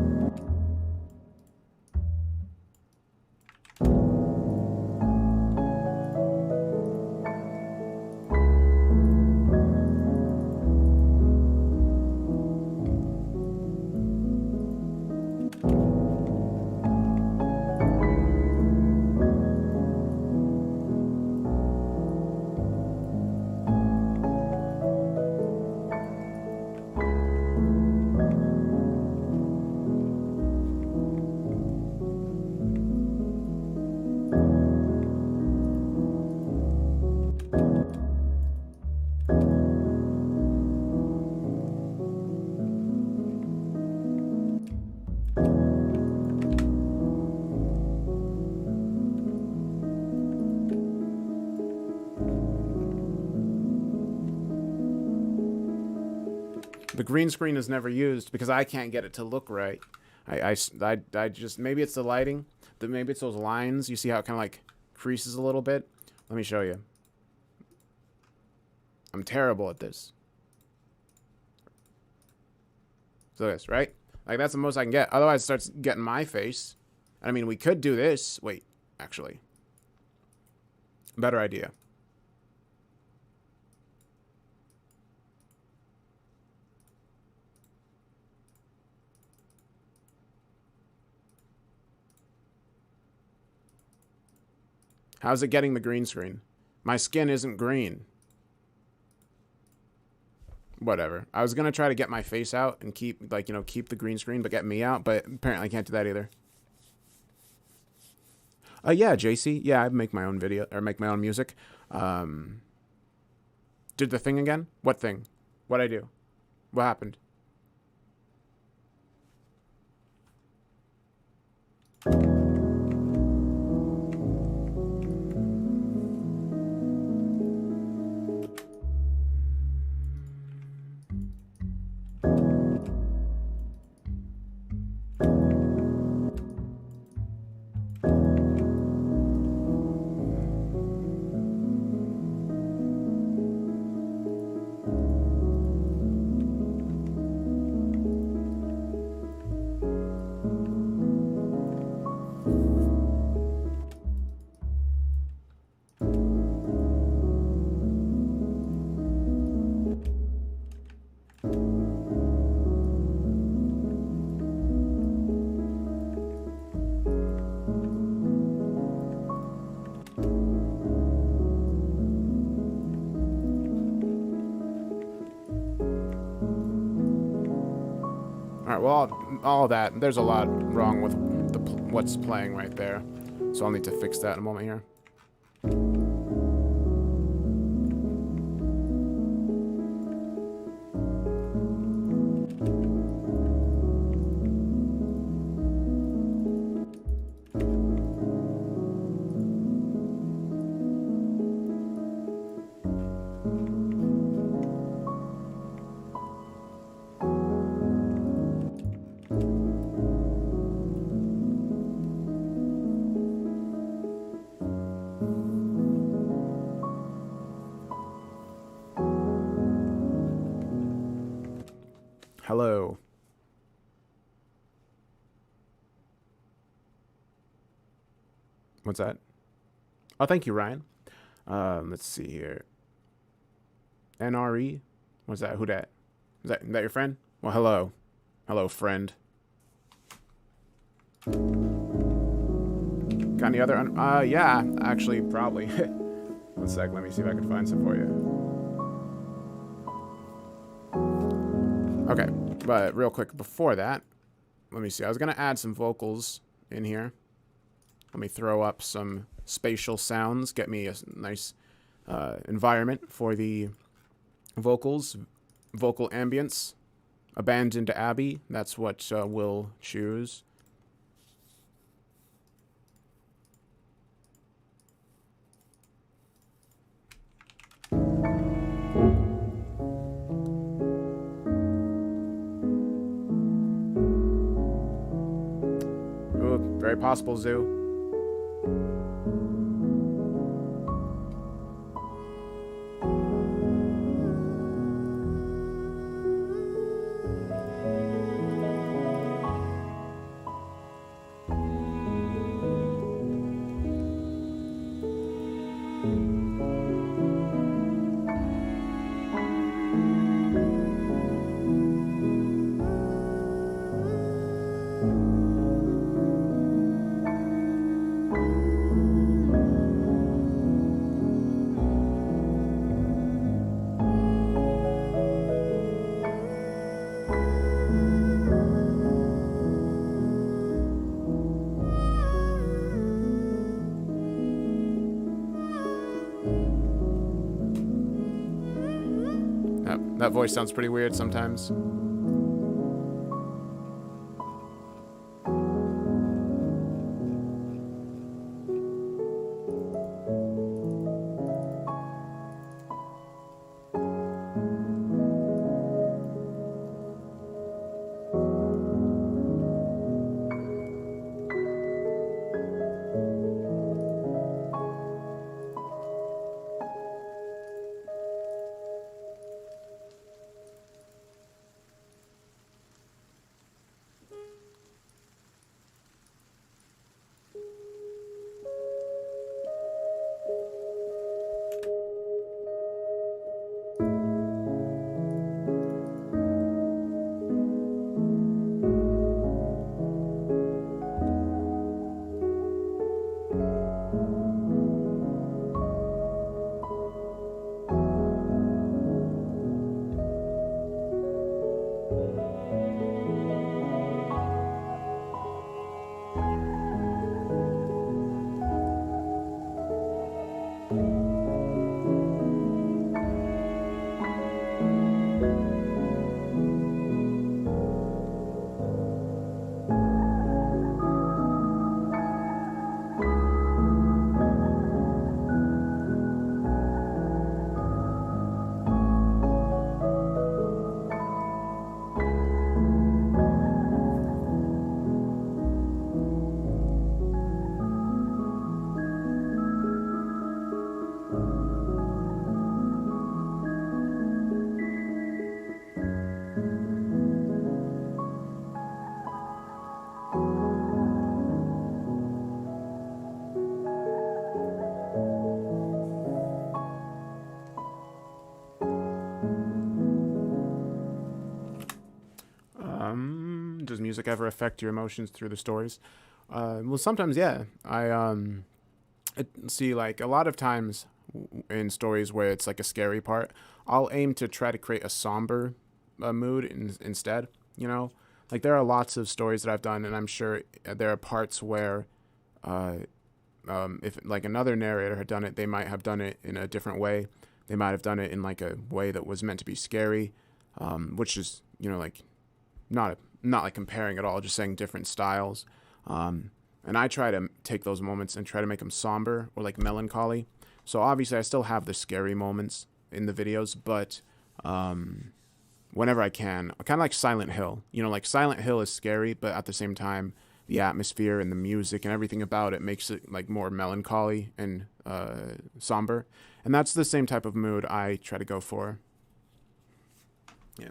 The green screen is never used because I can't get it to look right. I just, maybe it's the lighting, maybe it's those lines. You see how it kind of like creases a little bit? Let me show you. I'm terrible at this. So this, right? Like that's the most I can get. Otherwise it starts getting my face I mean, we could do this. Wait, actually. Better idea. How's it getting the green screen? My skin isn't green. Whatever. I was going to try to get my face out and keep, like, you know, keep the green screen, but get me out. But apparently I can't do that either. Yeah, JC. Yeah, I make my own video, or make my own music. Did the thing again? What thing? What'd I do? What happened? All right, well, all that, there's a lot wrong with what's playing right there. So I'll need to fix that in a moment here. Hello. What's that? Oh, thank you, Ryan. Let's see here. NRE? What's that? Who dat? Is that your friend? Well, hello. Hello, friend. Got any other? Yeah, actually, probably. One sec. Let me see if I can find some for you. Okay, but real quick before that, let me see. I was gonna add some vocals in here. Let me throw up some spatial sounds. Get me a nice environment for the vocals. Vocal ambience. Abandoned Abbey. That's what we'll choose. Ooh, very possible, Zoo. That voice sounds pretty weird sometimes. does music ever affect your emotions through the stories? Well, sometimes, yeah. See, like, a lot of times in stories where it's like a scary part, I'll aim to try to create a somber mood instead, you know? Like, there are lots of stories that I've done, and I'm sure there are parts where, if like another narrator had done it, they might have done it in a different way. They might have done it in like a way that was meant to be scary, which is, you know, like not like comparing at all, just saying different styles. And I try to take those moments and try to make them somber or like melancholy. So obviously I still have the scary moments in the videos, but whenever I can, kind of like Silent Hill. You know, like Silent Hill is scary, but at the same time, the atmosphere and the music and everything about it makes it like more melancholy and somber. And that's the same type of mood I try to go for. Yeah.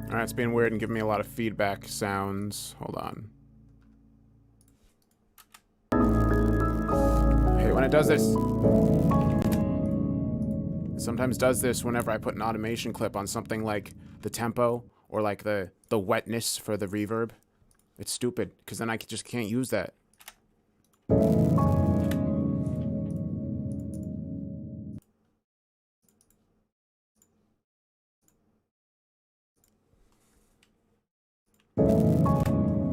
Alright, it's being weird and giving me a lot of feedback sounds. Hold on. it does this. It sometimes does this whenever I put an automation clip on something like the tempo or like the wetness for the reverb. It's stupid, because then I just can't use that.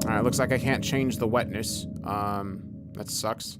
Alright, looks like I can't change the wetness. That sucks.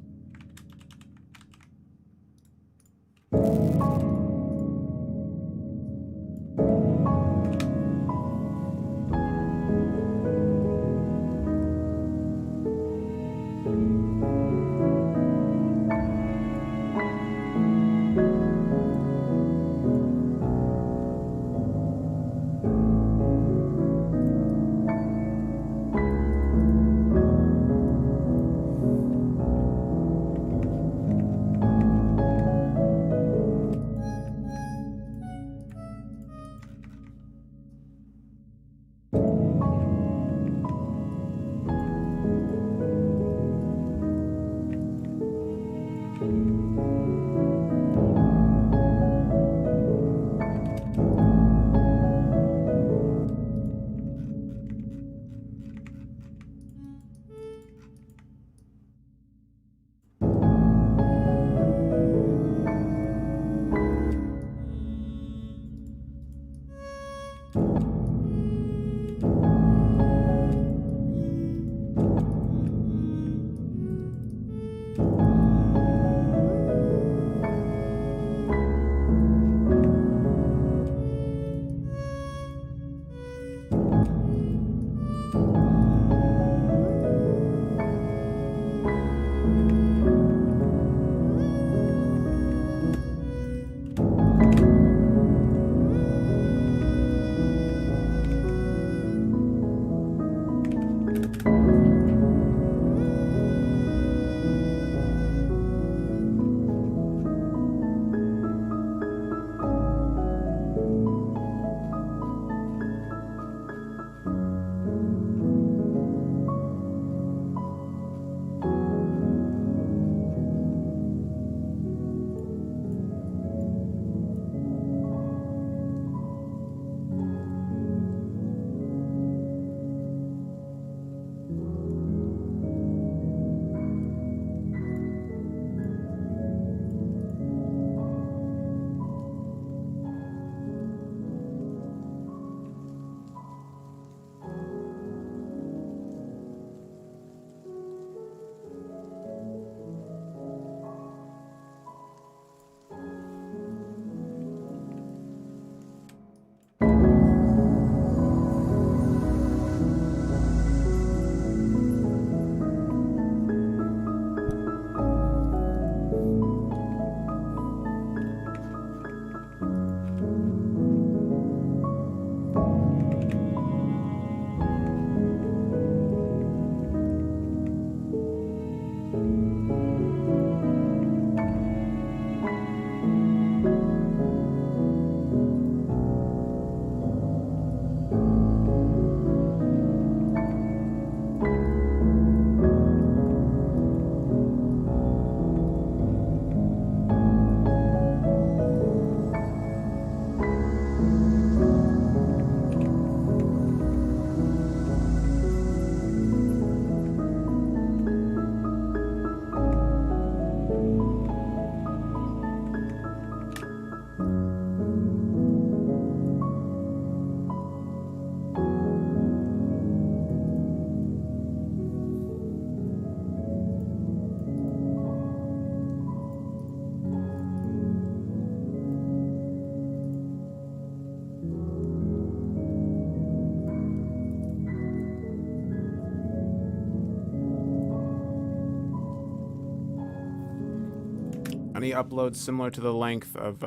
Any uploads similar to the length of,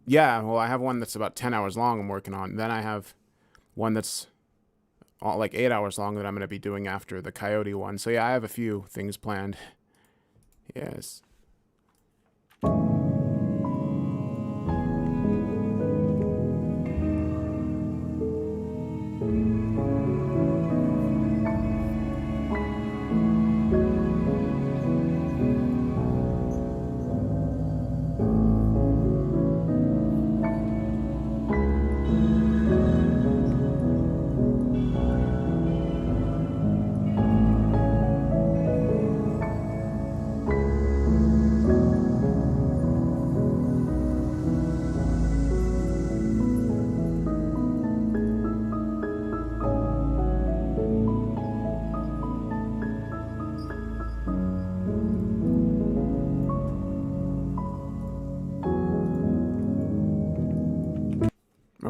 yeah, well, I have one that's about 10 hours long I'm working on. Then I have one that's like 8 hours long that I'm going to be doing after the Coyote one. So yeah, I have a few things planned. Yes.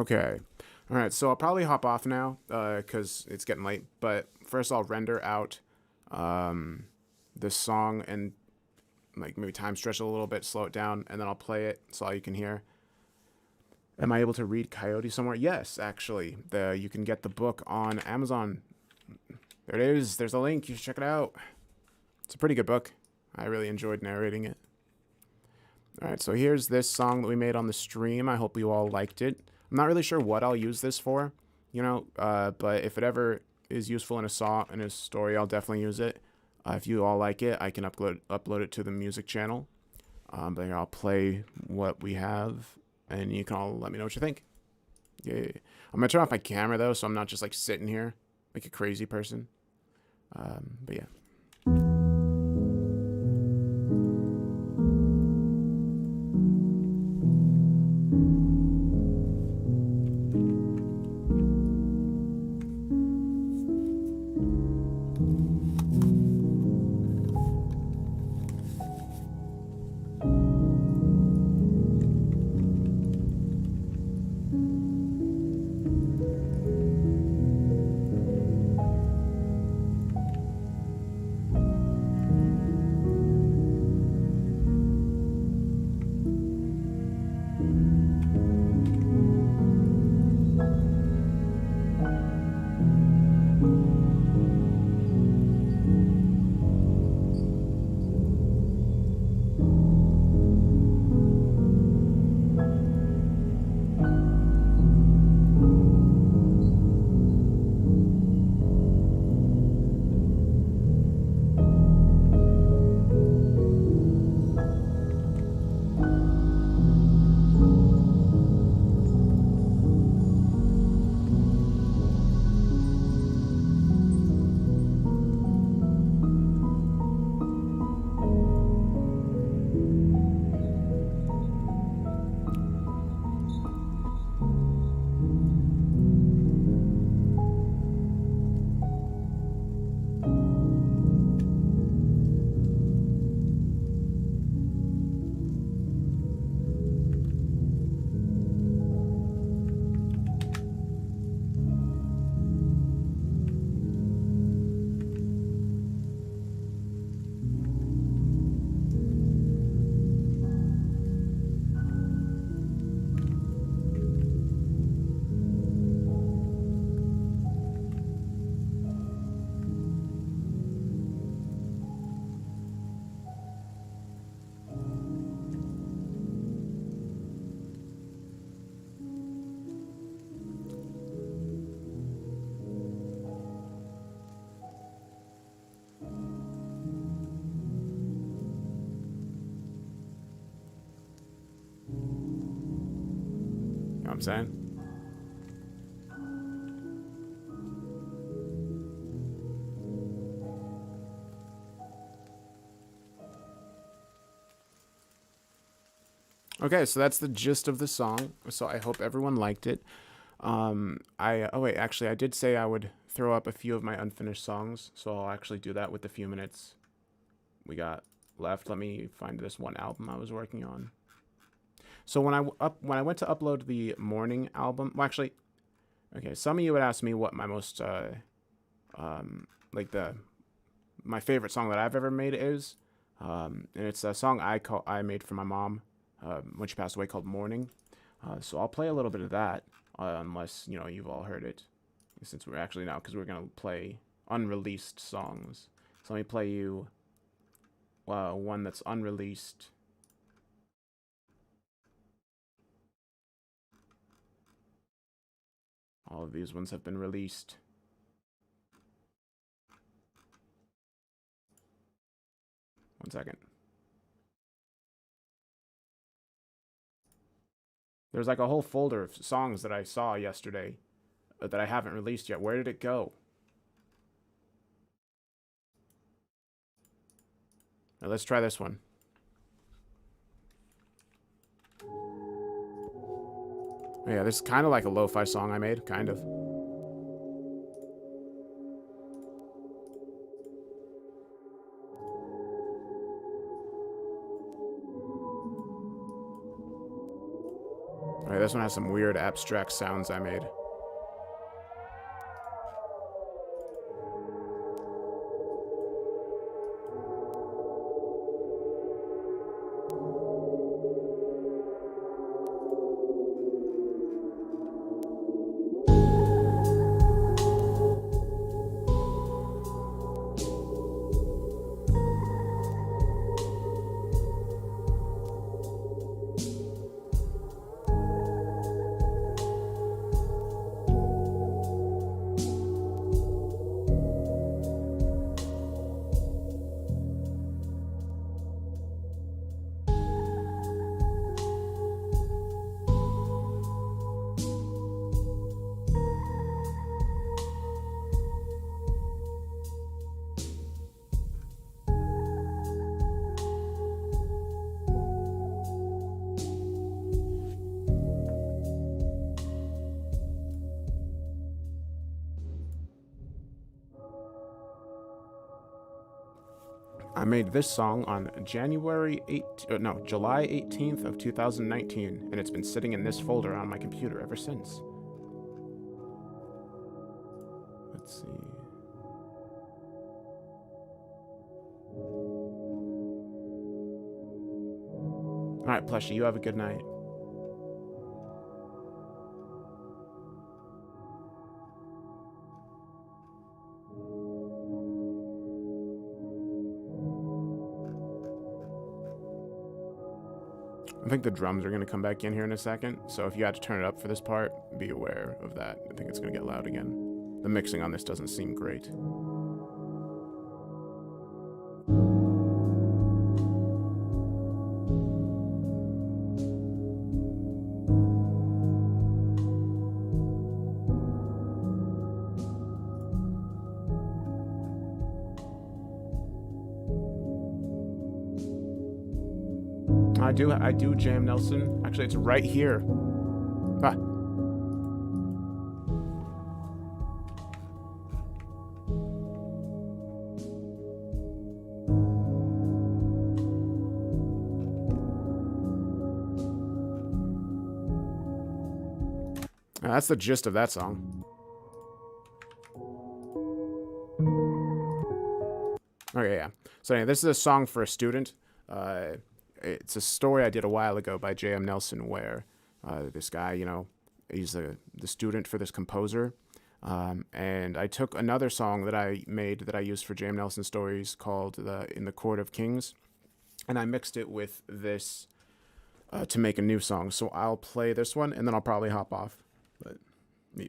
Okay. All right. So I'll probably hop off now because it's getting late. But first, I'll render out um, this song and like maybe time stretch it a little bit, slow it down, and then I'll play it so all you can hear. Am I able to read Coyote somewhere? Yes, actually. You can get the book on Amazon. There it is. There's a link. You should check it out. It's a pretty good book. I really enjoyed narrating it. All right, so here's this song that we made on the stream. I hope you all liked it. I'm not really sure what I'll use this for, but if it ever is useful in a story, I'll definitely use it. If you all like it, I can upload it to the music channel. But here, I'll play what we have, and you can all let me know what you think. Yeah. I'm gonna turn off my camera though, so I'm not just like sitting here like a crazy person. But yeah. You know what I'm saying? Okay, so that's the gist of the song. So I hope everyone liked it. Actually, I did say I would throw up a few of my unfinished songs, so I'll actually do that with the few minutes we got left. Let me find this one album I was working on. So when I went to upload the morning album, well, actually, okay, some of you would ask me what my most my favorite song that I've ever made is, and it's a song I made for my mom when she passed away, called Morning. So I'll play a little bit of that, unless you've all heard it, since we're actually now, because we're gonna play unreleased songs. So let me play you one that's unreleased. All of these ones have been released. One second. There's like a whole folder of songs that I saw yesterday that I haven't released yet. Where did it go? Now let's try this one. Yeah, this is kind of like a lo-fi song I made, kind of. Alright, this one has some weird abstract sounds I made. I made this song on July 18th of 2019, and it's been sitting in this folder on my computer ever since. Let's see. Alright, Plushie, you have a good night. I think the drums are going to come back in here in a second, so if you had to turn it up for this part, be aware of that. I think it's going to get loud again. The mixing on this doesn't seem great. I do Jam Nelson. Actually, it's right here. Ah. That's the gist of that song. Okay, yeah. So anyway, this is a song for a student. It's a story I did a while ago by J.M. Nelson where this guy, you know, he's the student for this composer. And I took another song that I made that I used for J.M. Nelson stories called In the Court of Kings. And I mixed it with this to make a new song. So I'll play this one and then I'll probably hop off. But, yeah.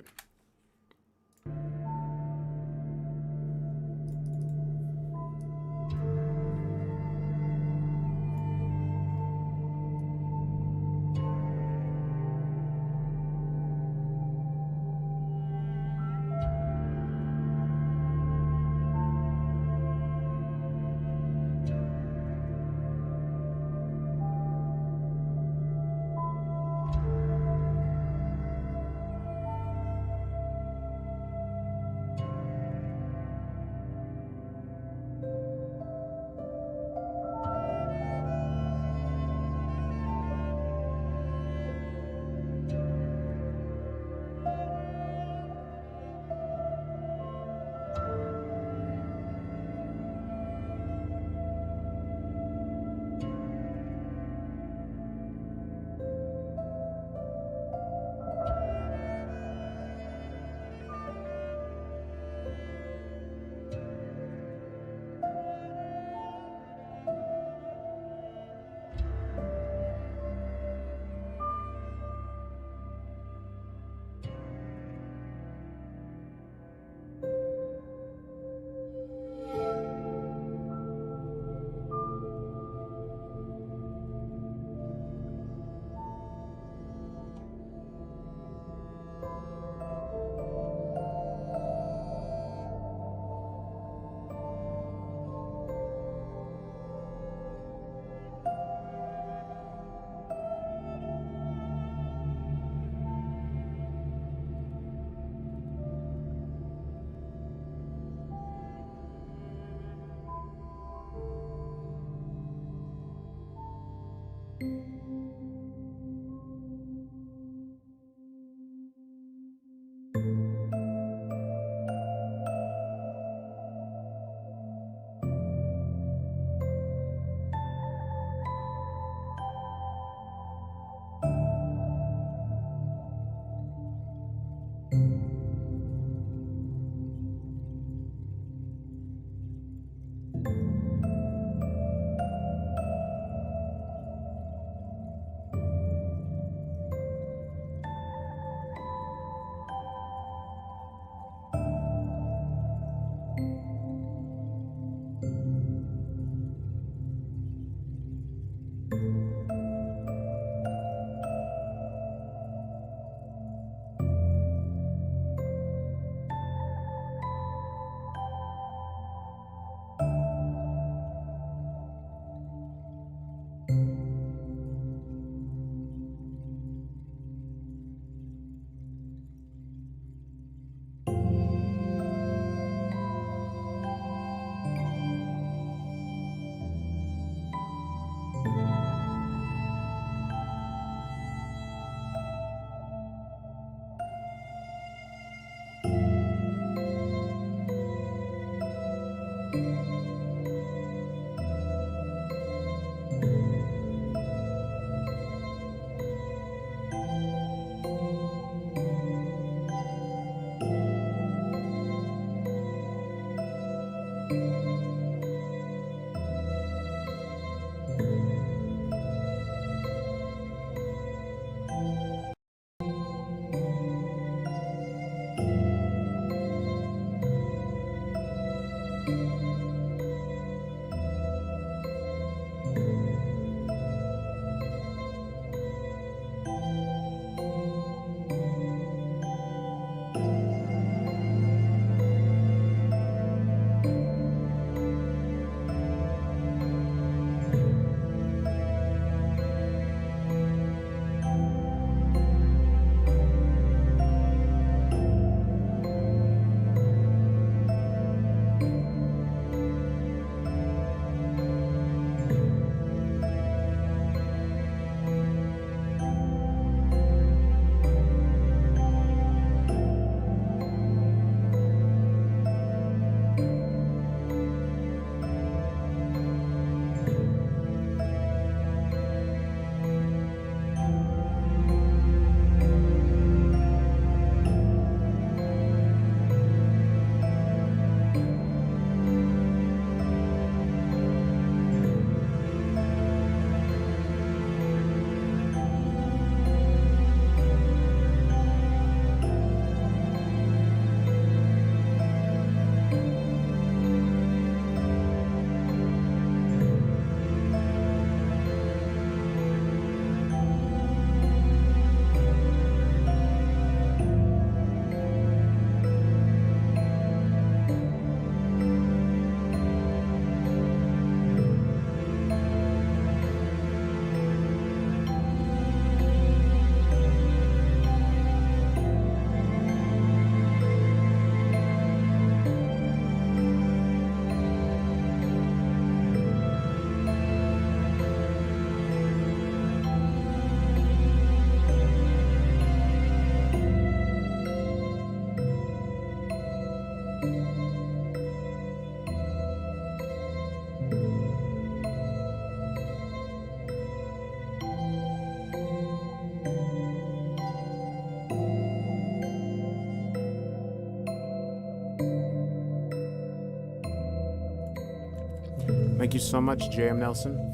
Thank you so much, JM Nelson.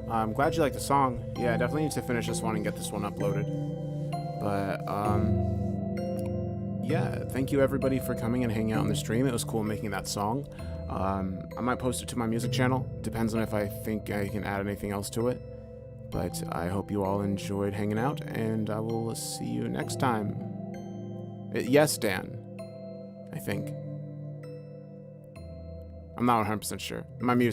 I'm glad you liked the song. Yeah, I definitely need to finish this one and get this one uploaded. But, yeah, thank you everybody for coming and hanging out on the stream. It was cool making that song. I might post it to my music channel. Depends on if I think I can add anything else to it. But I hope you all enjoyed hanging out, and I will see you next time. Yes, Dan. I think. I'm not 100% sure. My music